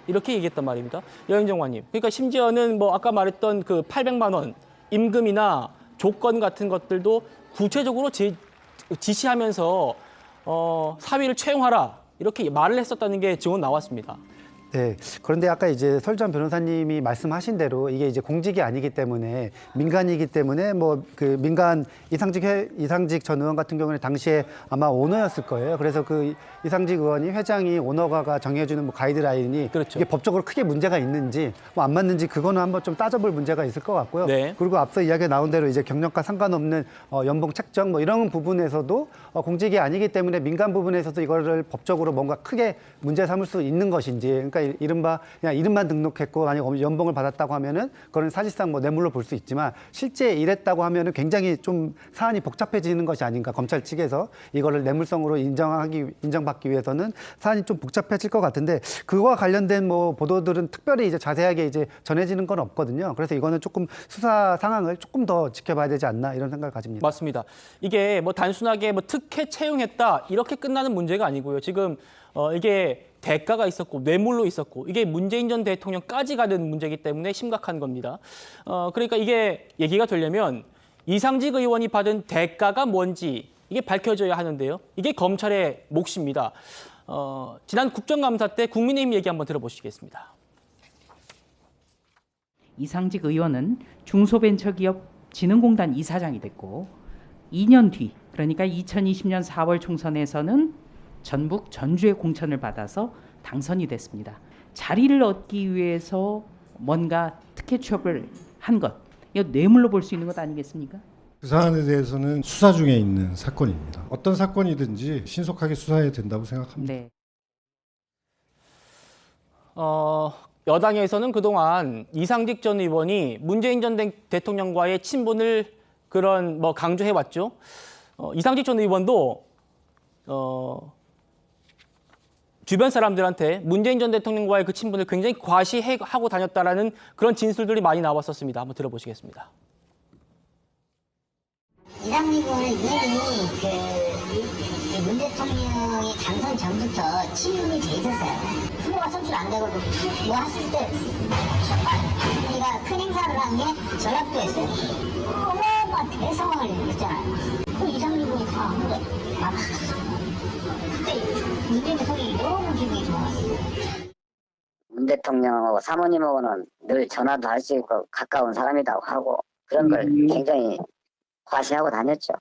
이렇게 얘기했단 말입니다. 여인정관님. 그러니까 심지어는 뭐 아까 말했던 그 800만 원 임금이나 조건 같은 것들도 구체적으로 지시하면서 사위를 채용하라 이렇게 말을 했었다는 게 증언 나왔습니다. 네. 그런데 아까 이제 설주환 변호사님이 말씀하신 대로 이게 이제 공직이 아니기 때문에 민간이기 때문에 뭐 그 민간 이상직 전 의원 같은 경우는 당시에 아마 오너였을 거예요. 그래서 그 이상직 의원이 회장이 오너가 정해주는 뭐 가이드라인이 그렇죠. 이게 법적으로 크게 문제가 있는지 뭐 안 맞는지 그거는 한번 좀 따져볼 문제가 있을 것 같고요. 네. 그리고 앞서 이야기 나온 대로 이제 경력과 상관없는 연봉 책정 뭐 이런 부분에서도 공직이 아니기 때문에 민간 부분에서도 이거를 법적으로 뭔가 크게 문제 삼을 수 있는 것인지, 그러니까 이른바 그냥 이름만 등록했고 만약 연봉을 받았다고 하면은 그거는 사실상 뭐 뇌물로 볼 수 있지만 실제 일했다고 하면은 굉장히 좀 사안이 복잡해지는 것이 아닌가. 검찰 측에서 이거를 뇌물성으로 인정받기 위해서는 사안이 좀 복잡해질 것 같은데 그거와 관련된 뭐 보도들은 특별히 이제 자세하게 이제 전해지는 건 없거든요. 그래서 이거는 조금 수사 상황을 조금 더 지켜봐야 되지 않나 이런 생각을 가집니다. 맞습니다. 이게 뭐 단순하게 뭐 특혜 채용했다 이렇게 끝나는 문제가 아니고요. 지금 이게 대가가 있었고 뇌물로 있었고 이게 문재인 전 대통령까지 가는 문제이기 때문에 심각한 겁니다. 그러니까 이게 얘기가 되려면 이상직 의원이 받은 대가가 뭔지 이게 밝혀져야 하는데요. 이게 검찰의 몫입니다. 지난 국정감사 때 국민의힘 얘기 한번 들어보시겠습니다. 이상직 의원은 중소벤처기업진흥공단 이사장이 됐고 2년 뒤 그러니까 2020년 4월 총선에서는 전북 전주의 공천을 받아서 당선이 됐습니다. 자리를 얻기 위해서 뭔가 특혜 취업을 한 것, 이거 뇌물로 볼 수 있는 것 아니겠습니까? 그 사안에 대해서는 수사 중에 있는 사건입니다. 어떤 사건이든지 신속하게 수사해야 된다고 생각합니다. 네. 여당에서는 그동안 이상직 전 의원이 문재인 전 대통령과의 친분을 그런 뭐 강조해 왔죠. 이상직 전 의원도 주변 사람들한테 문재인 전 대통령과의 그 친분을 굉장히 과시하고 다녔다라는 그런 진술들이 많이 나왔었습니다. 한번 들어보시겠습니다. 이상직 의원은 이미 문 대통령이 당선 전부터 친분이 돼 있었어요. 후보가 선출 안 되고 뭐 했을 때 우리가 큰 행사를 한 게 전라도였어요. 어마어마한 대성을 했잖아요. 그 이상직 의원이 다 한 거예요. 그때 문재인 대통령이 너무 기분이 좋았어요. 문 대통령하고 사모님하고는 늘 전화도 할 수 있고 가까운 사람이라고 하고 그런 걸 굉장히 과시하고 다녔죠.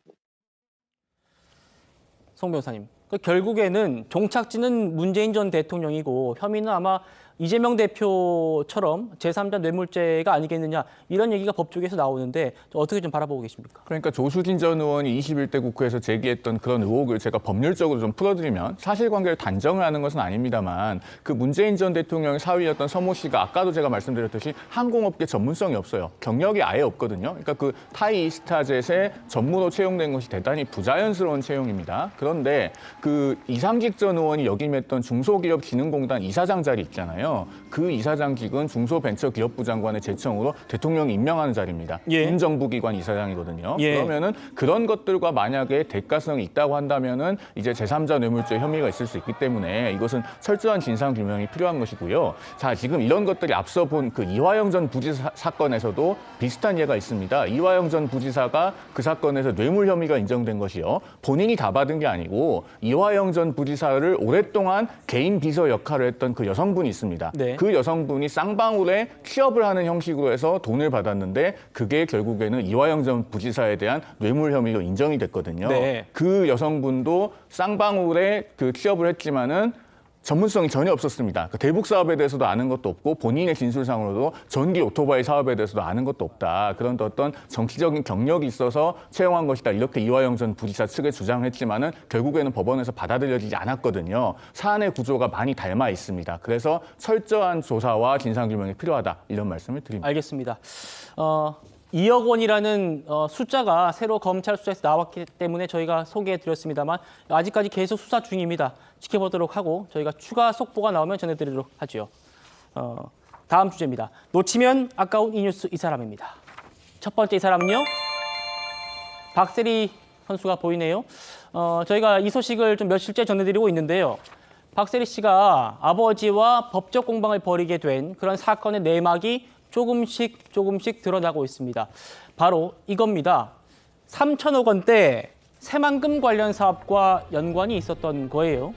송 변호사님, 결국에는 종착지는 문재인 전 대통령이고 혐의는 아마 이재명 대표처럼 제3자 뇌물죄가 아니겠느냐 이런 얘기가 법조계에서 나오는데 어떻게 좀 바라보고 계십니까? 그러니까 조수진 전 의원이 21대 국회에서 제기했던 그런 의혹을 제가 법률적으로 좀 풀어드리면 사실관계를 단정을 하는 것은 아닙니다만 그 문재인 전 대통령의 사위였던 서모 씨가 아까도 제가 말씀드렸듯이 항공업계 전문성이 없어요. 경력이 아예 없거든요. 그러니까 그 타이 이스타젯에 전무로 채용된 것이 대단히 부자연스러운 채용입니다. 그런데 그 이상직 전 의원이 역임했던 중소기업진흥공단 이사장 자리 있잖아요. 그 이사장직은 중소벤처기업부 장관의 제청으로 대통령이 임명하는 자리입니다. 군정부기관 이사장이거든요. 그러면은 그런 것들과 만약에 대가성이 있다고 한다면은 이제 제3자 뇌물죄 혐의가 있을 수 있기 때문에 이것은 철저한 진상 규명이 필요한 것이고요. 자, 지금 이런 것들이 앞서 본 그 이화영 전 부지사 사건에서도 비슷한 예가 있습니다. 이화영 전 부지사가 그 사건에서 뇌물 혐의가 인정된 것이요. 본인이 다 받은 게 아니고 이화영 전 부지사를 오랫동안 개인 비서 역할을 했던 그 여성분이 있습니다. 네. 그 여성분이 쌍방울에 취업을 하는 형식으로 해서 돈을 받았는데 그게 결국에는 이화영 전 부지사에 대한 뇌물 혐의로 인정이 됐거든요. 네. 그 여성분도 쌍방울에 그 취업을 했지만은 전문성이 전혀 없었습니다. 그 대북 사업에 대해서도 아는 것도 없고 본인의 진술상으로도 전기 오토바이 사업에 대해서도 아는 것도 없다. 그런 어떤 정치적인 경력이 있어서 채용한 것이다. 이렇게 이화영 전 부지사 측에 주장했지만은 결국에는 법원에서 받아들여지지 않았거든요. 사안의 구조가 많이 닮아 있습니다. 그래서 철저한 조사와 진상규명이 필요하다. 이런 말씀을 드립니다. 알겠습니다. 2억 원이라는 숫자가 새로 검찰 수사에서 나왔기 때문에 저희가 소개해드렸습니다만 아직까지 계속 수사 중입니다. 지켜보도록 하고 저희가 추가 속보가 나오면 전해드리도록 하죠. 다음 주제입니다. 놓치면 아까운 이 뉴스 이 사람입니다. 첫 번째 이 사람은요. 박세리 선수가 보이네요. 저희가 이 소식을 좀 며칠째 전해드리고 있는데요. 박세리 씨가 아버지와 법적 공방을 벌이게 된 그런 사건의 내막이 조금씩 드러나고 있습니다. 바로 이겁니다. 3천억 원대 새만금 관련 사업과 연관이 있었던 거예요.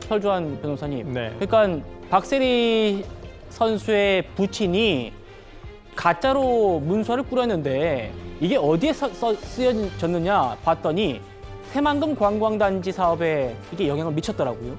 설주환 변호사님. 네. 그러니까 박세리 선수의 부친이 가짜로 문서를 꾸렸는데 이게 어디에 쓰여졌느냐 봤더니 새만금 관광단지 사업에 이게 영향을 미쳤더라고요.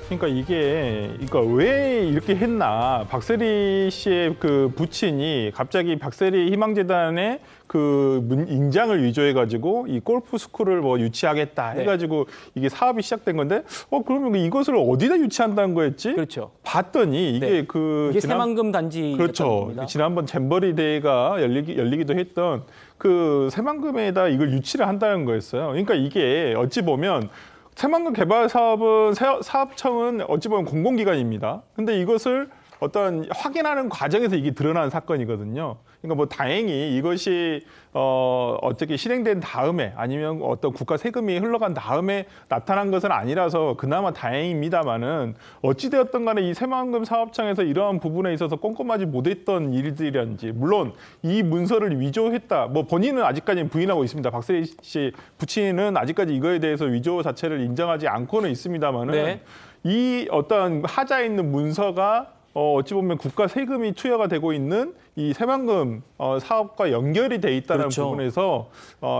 그러니까 왜 이렇게 했나? 박세리 씨의 그 부친이 갑자기 박세리 희망재단에 그 인장을 위조해가지고 이 골프 스쿨을 뭐 유치하겠다 해가지고 이게 사업이 시작된 건데, 그러면 이것을 어디다 유치한다는 거였지? 그렇죠. 봤더니 이게 이게 새만금 단지. 그렇죠. 지난번 잼버리 대회가 열리기도 했던 그 새만금에다 이걸 유치를 한다는 거였어요. 그러니까 이게 어찌 보면 새만금 개발 사업은 사업청은 어찌 보면 공공기관입니다. 근데 이것을 어떤 확인하는 과정에서 이게 드러난 사건이거든요. 그러니까 뭐 다행히 이것이 어떻게 실행된 다음에 아니면 어떤 국가 세금이 흘러간 다음에 나타난 것은 아니라서 그나마 다행입니다만은 어찌되었던 간에 이 새만금 사업청에서 이러한 부분에 있어서 꼼꼼하지 못했던 일들이란지, 물론 이 문서를 위조했다, 뭐 본인은 아직까지는 부인하고 있습니다. 박세리 씨 부친은 아직까지 이거에 대해서 위조 자체를 인정하지 않고는 있습니다만은 이 어떤 하자에 있는 문서가 어찌 보면 국가 세금이 투여가 되고 있는 이 새만금 사업과 연결이 돼 있다는 부분에서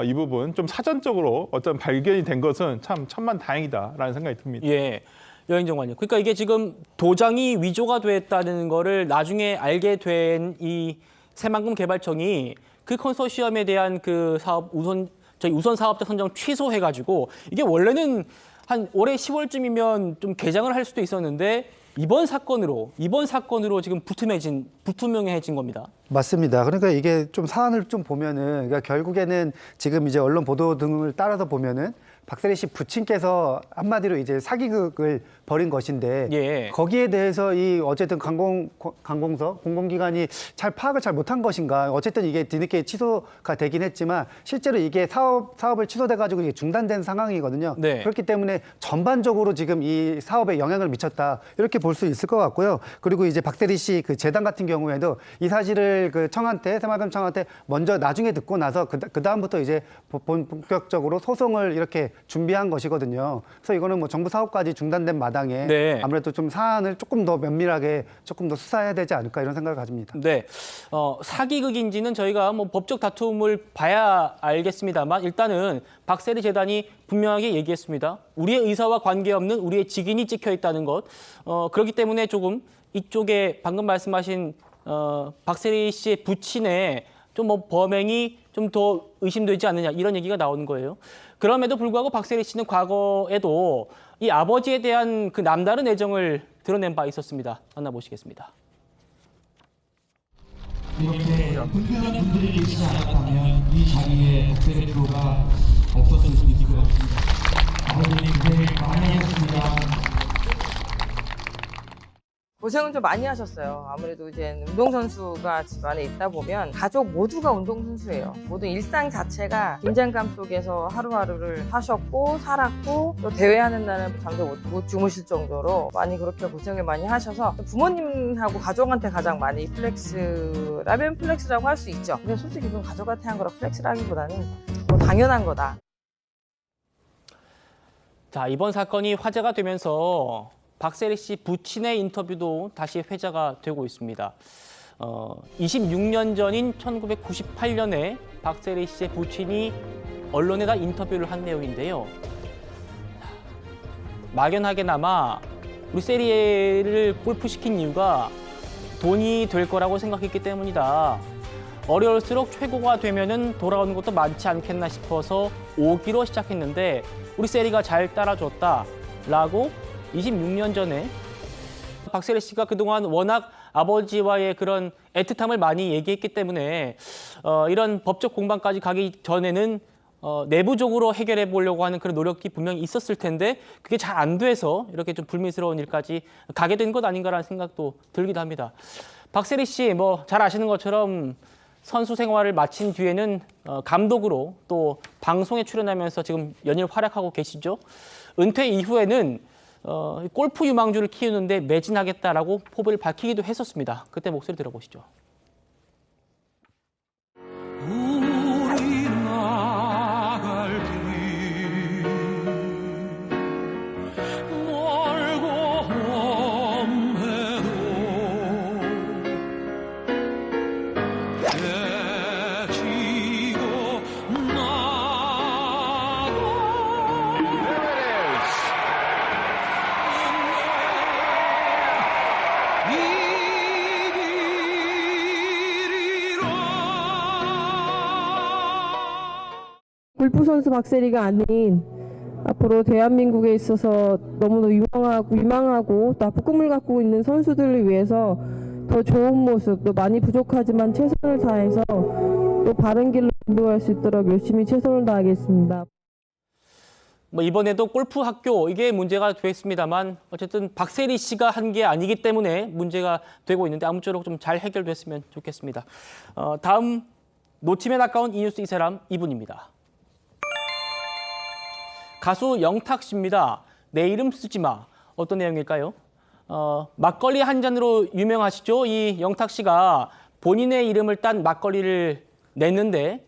이 부분 좀 사전적으로 어떤 발견이 된 것은 참 천만다행이다라는 생각이 듭니다. 예, 여행정관님. 그러니까 이게 지금 도장이 위조가 됐다는 거를 나중에 알게 된 이 새만금 개발청이 그 컨소시엄에 대한 그 사업 우선 사업자 선정 취소해가지고 이게 원래는 한 올해 10월쯤이면 좀 개장을 할 수도 있었는데. 이번 사건으로 지금 불투명해진 겁니다. 맞습니다. 그러니까 이게 좀 사안을 좀 보면은, 그러니까 결국에는 지금 이제 언론 보도 등을 따라서 보면은 박세리 씨 부친께서 한마디로 이제 사기극을 벌인 것인데 거기에 대해서 이 어쨌든 관공서 공공기관이 잘 파악을 잘 못한 것인가. 어쨌든 이게 뒤늦게 취소가 되긴 했지만 실제로 이게 사업을 취소돼 가지고 이게 중단된 상황이거든요. 그렇기 때문에 전반적으로 지금 이 사업에 영향을 미쳤다 이렇게 볼 수 있을 것 같고요. 그리고 이제 박세리 씨 그 재단 같은 경우에도 이 사실을 그 새만금 청한테 먼저 나중에 듣고 나서 그 다음부터 이제 본격적으로 소송을 이렇게 준비한 것이거든요. 그래서 이거는 뭐 정부 사업까지 중단된 마당에 아무래도 좀 사안을 조금 더 면밀하게 조금 더 수사해야 되지 않을까 이런 생각을 가집니다. 네, 사기극인지는 저희가 뭐 법적 다툼을 봐야 알겠습니다만 일단은 박세리 재단이 분명하게 얘기했습니다. 우리의 의사와 관계없는 우리의 직인이 찍혀 있다는 것. 그렇기 때문에 조금 이쪽에 방금 말씀하신 박세리 씨의 부친의 좀 뭐 범행이 좀 더 의심되지 않느냐 이런 얘기가 나오는 거예요. 그럼에도 불구하고 박세리 씨는 과거에도 이 아버지에 대한 그 남다른 애정을 드러낸 바 있었습니다. 만나보시겠습니다. 이렇게 분명한 분들이 계시지 않았다면 이 자리에 박세리 프로가 없었을 수도 있을 것 같습니다. 아버님이 고생 많이 하셨습니다. 고생은 좀 많이 하셨어요. 아무래도 이제 운동선수가 집안에 있다 보면 가족 모두가 운동선수예요. 모든 일상 자체가 긴장감 속에서 하루하루를 사셨고 살았고 또 대회하는 날은 잠도 못 주무실 정도로 많이 그렇게 고생을 많이 하셔서 부모님하고 가족한테 가장 많이 라면 플렉스라고 할 수 있죠. 근데 솔직히 그건 가족한테 한 거라 플렉스라기보다는 뭐 당연한 거다. 자, 이번 사건이 화제가 되면서 박세리 씨 부친의 인터뷰도 다시 회자가 되고 있습니다. 26년 전인 1998년에 박세리 씨의 부친이 언론에다 인터뷰를 한 내용인데요. 막연하게나마 우리 세리를 골프시킨 이유가 돈이 될 거라고 생각했기 때문이다. 어려울수록 최고가 되면은 돌아오는 것도 많지 않겠나 싶어서 오기로 시작했는데 우리 세리가 잘 따라줬다라고 26년 전에 박세리 씨가 그동안 워낙 아버지와의 그런 애틋함을 많이 얘기했기 때문에 이런 법적 공방까지 가기 전에는 내부적으로 해결해 보려고 하는 그런 노력이 분명히 있었을 텐데 그게 잘 안 돼서 이렇게 좀 불미스러운 일까지 가게 된 것 아닌가라는 생각도 들기도 합니다. 박세리 씨 뭐 잘 아시는 것처럼 선수 생활을 마친 뒤에는 감독으로 또 방송에 출연하면서 지금 연일 활약하고 계시죠. 은퇴 이후에는 골프 유망주를 키우는데 매진하겠다라고 포부를 밝히기도 했었습니다. 그때 목소리 들어보시죠. 우리 나갈 길 골프 선수 박세리가 아닌 앞으로 대한민국에 있어서 너무나 유망하고 또 앞으로 꿈을 갖고 있는 선수들을 위해서 더 좋은 모습, 또 많이 부족하지만 최선을 다해서 또 바른 길로 인도할 수 있도록 열심히 최선을 다하겠습니다. 뭐 이번에도 골프 학교 이게 문제가 됐습니다만 어쨌든 박세리 씨가 한 게 아니기 때문에 문제가 되고 있는데 아무쪼록 좀 잘 해결됐으면 좋겠습니다. 다음 놓치면 아까운 이 뉴스 이 사람 이분입니다. 가수 영탁 씨입니다. 내 이름 쓰지 마. 어떤 내용일까요? 막걸리 한 잔으로 유명하시죠? 이 영탁 씨가 본인의 이름을 딴 막걸리를 냈는데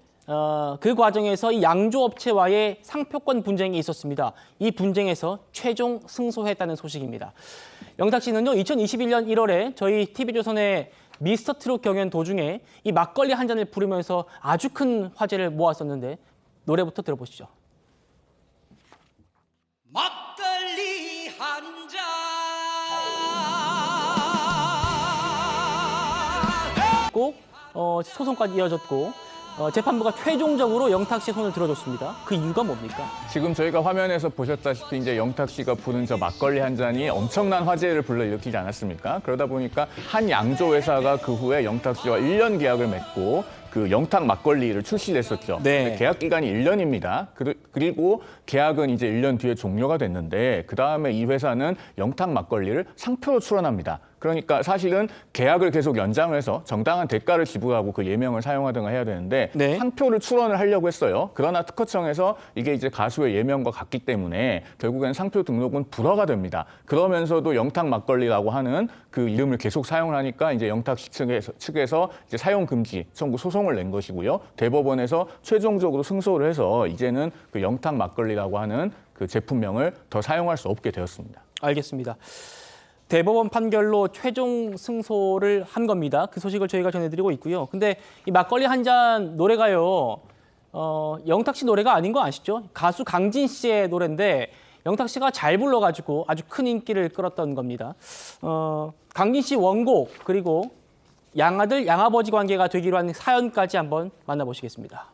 그 과정에서 이 양조업체와의 상표권 분쟁이 있었습니다. 이 분쟁에서 최종 승소했다는 소식입니다. 영탁 씨는요, 2021년 1월에 저희 TV조선의 미스터 트롯 경연 도중에 이 막걸리 한 잔을 부르면서 아주 큰 화제를 모았었는데 노래부터 들어보시죠. 막걸리 한 잔. 소송까지 이어졌고 재판부가 최종적으로 영탁 씨 손을 들어줬습니다. 그 이유가 뭡니까? 지금 저희가 화면에서 보셨다시피 이제 영탁 씨가 부른 저 막걸리 한 잔이 엄청난 화제를 불러일으키지 않았습니까? 그러다 보니까 한 양조 회사가 그 후에 영탁 씨와 1년 계약을 맺고 그 영탁 막걸리를 출시했었죠. 네. 계약 기간이 1년입니다. 그리고 계약은 이제 1년 뒤에 종료가 됐는데 그 다음에 이 회사는 영탁 막걸리를 상표로 출원합니다. 그러니까 사실은 계약을 계속 연장을 해서 정당한 대가를 지불하고 그 예명을 사용하든가 해야 되는데 네. 상표를 출원을 하려고 했어요. 그러나 특허청에서 이게 이제 가수의 예명과 같기 때문에 결국에는 상표 등록은 불허가 됩니다. 그러면서도 영탁 막걸리라고 하는 그 이름을 계속 사용을 하니까 이제 영탁 씨 측에서 이제 사용 금지 청구 소송을 낸 것이고요. 대법원에서 최종적으로 승소를 해서 이제는 그 영탁 막걸리라고 하는 그 제품명을 더 사용할 수 없게 되었습니다. 알겠습니다. 대법원 판결로 최종 승소를 한 겁니다. 그 소식을 저희가 전해드리고 있고요. 근데 이 막걸리 한 잔 노래가요, 영탁 씨 노래가 아닌 거 아시죠? 가수 강진 씨의 노래인데 영탁 씨가 잘 불러가지고 아주 큰 인기를 끌었던 겁니다. 강진 씨 원곡 그리고 양아들 양아버지 관계가 되기로 한 사연까지 한번 만나보시겠습니다.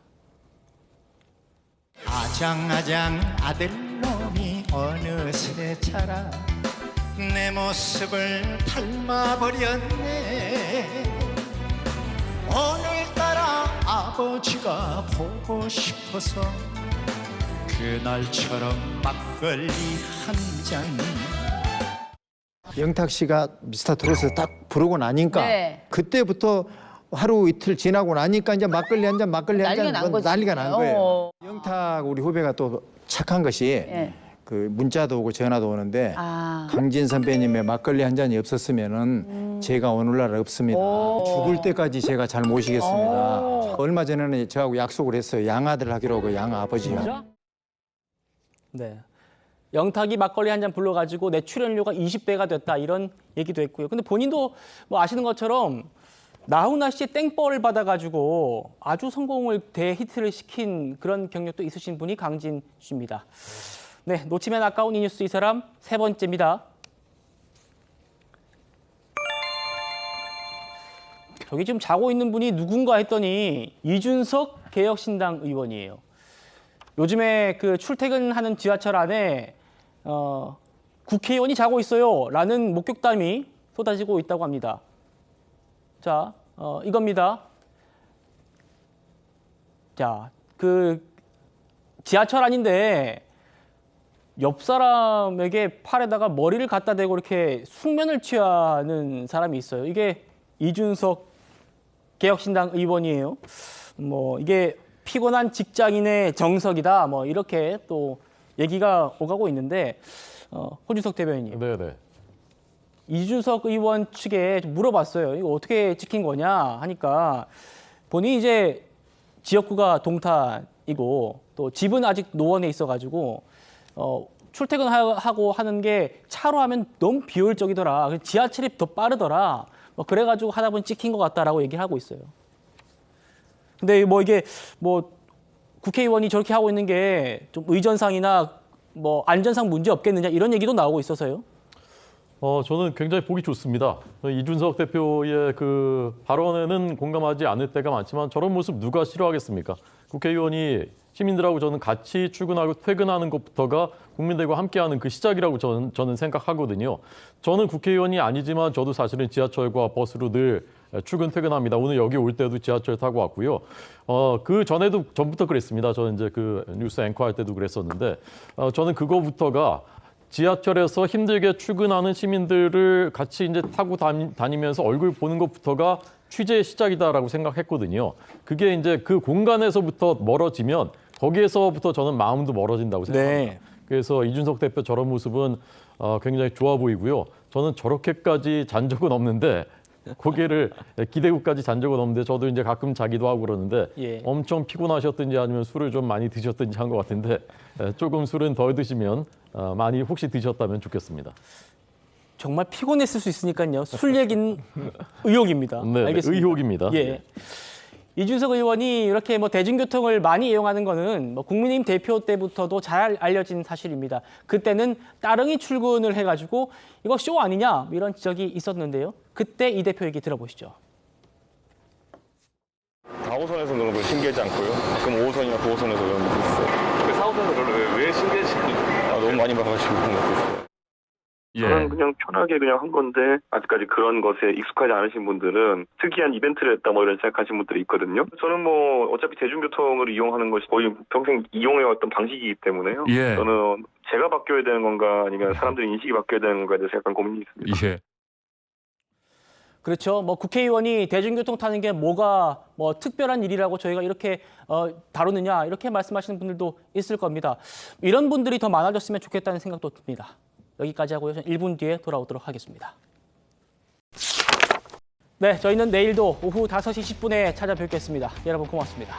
아장아장 아들놈이 어느새 자라 내 모습을 닮아버렸네. 오늘따라 아버지가 보고 싶어서 그날처럼 막걸리 한 잔. 영탁 씨가 미스터 트롯을 딱 부르고 나니까 네. 그때부터 하루 이틀 지나고 나니까 이제 막걸리 한 잔 난리가 난 거지. 난리가 난 거예요. 영탁 우리 후배가 또 착한 것이 네. 그 문자도 오고 전화도 오는데 아. 강진 선배님의 막걸리 한 잔이 없었으면은 제가 오늘날 없습니다. 죽을 때까지 제가 잘 모시겠습니다. 얼마 전에는 저하고 약속을 했어요. 양아들 하기로 하고 양아버지요. 네. 영탁이 막걸리 한 잔 불러가지고 내 출연료가 20배가 됐다 이런 얘기도 했고요. 근데 본인도 뭐 아시는 것처럼 나훈아 씨의 땡벌을 받아가지고 아주 성공을 대히트를 시킨 그런 경력도 있으신 분이 강진 씨입니다. 네, 놓치면 아까운 이 뉴스 이 사람 세 번째입니다. 저기 지금 자고 있는 분이 누군가 했더니 이준석 개혁신당 의원이에요. 요즘에 그 출퇴근하는 지하철 안에 국회의원이 자고 있어요 라는 목격담이 쏟아지고 있다고 합니다. 자, 이겁니다. 자, 그 지하철 안인데 옆 사람에게 팔에다가 머리를 갖다 대고 이렇게 숙면을 취하는 사람이 있어요. 이게 이준석 개혁신당 의원이에요. 뭐 이게 피곤한 직장인의 정석이다. 뭐 이렇게 또 얘기가 오가고 있는데 홍준석 대변인님. 네네. 이준석 의원 측에 좀 물어봤어요. 이거 어떻게 찍힌 거냐 하니까 본인이 이제 지역구가 동탄이고 또 집은 아직 노원에 있어가지고 출퇴근하고 하는 게 차로 하면 너무 비효율적이더라. 지하철이 더 빠르더라. 뭐 그래가지고 하다 보니 찍힌 것 같다라고 얘기를 하고 있어요. 근데 뭐 이게 뭐 국회의원이 저렇게 하고 있는 게 좀 의전상이나 뭐 안전상 문제 없겠느냐 이런 얘기도 나오고 있어서요. 저는 굉장히 보기 좋습니다. 이준석 대표의 그 발언에는 공감하지 않을 때가 많지만 저런 모습 누가 싫어하겠습니까? 국회의원이 시민들하고 저는 같이 출근하고 퇴근하는 것부터가 국민들과 함께하는 그 시작이라고 저는 생각하거든요. 저는 국회의원이 아니지만 저도 사실은 지하철과 버스로 늘 출근 퇴근합니다. 오늘 여기 올 때도 지하철 타고 왔고요. 그 전부터 그랬습니다. 저는 이제 그 뉴스 앵커 할 때도 그랬었는데 저는 그거부터가 지하철에서 힘들게 출근하는 시민들을 같이 이제 타고 다니면서 얼굴 보는 것부터가 취재의 시작이다라고 생각했거든요. 그게 이제 그 공간에서부터 멀어지면 거기에서부터 저는 마음도 멀어진다고 생각합니다. 네. 그래서 이준석 대표 저런 모습은 굉장히 좋아 보이고요. 저는 저렇게까지 잔 적은 없는데 고개를 기대고까지 잔 적은 없는데 저도 이제 가끔 자기도 하고 그러는데 예. 엄청 피곤하셨든지 아니면 술을 좀 많이 드셨든지 한 것 같은데 조금 술은 덜 드시면 많이 혹시 드셨다면 좋겠습니다. 정말 피곤했을 수 있으니까요. 술 얘기는 의혹입니다. 네, 알겠습니다. 의혹입니다. 예. 이준석 의원이 이렇게 뭐 대중교통을 많이 이용하는 거는 뭐 국민의힘 대표 때부터도 잘 알려진 사실입니다. 그때는 따릉이 출근을 해가지고 이거 쇼 아니냐 이런 지적이 있었는데요. 그때 이 대표 얘기 들어보시죠. 4호선에서 그런 거 신기하지 않고요. 가끔 5호선이나 9호선에서 그런 것도 있어요. 4호선은 별로 왜 신기하지 않나요? 너무 많이 봐가지고 그런 것도 있어요. 저는 그냥 편하게 그냥 한 건데 아직까지 그런 것에 익숙하지 않으신 분들은 특이한 이벤트를 했다 뭐 이런 생각하시는 분들이 있거든요. 저는 뭐 어차피 대중교통을 이용하는 것이 거의 평생 이용해왔던 방식이기 때문에요. 예. 저는 제가 바뀌어야 되는 건가 아니면 사람들의 인식이 바뀌어야 되는 건가에 대해서 약간 고민이 있습니다. 예. 그렇죠. 뭐 국회의원이 대중교통 타는 게 뭐가 뭐 특별한 일이라고 저희가 이렇게 다루느냐 이렇게 말씀하시는 분들도 있을 겁니다. 이런 분들이 더 많아졌으면 좋겠다는 생각도 듭니다. 여기까지 하고요. 저는 1분 뒤에 돌아오도록 하겠습니다. 네, 저희는 내일도 오후 5시 10분에 찾아뵙겠습니다. 여러분 고맙습니다.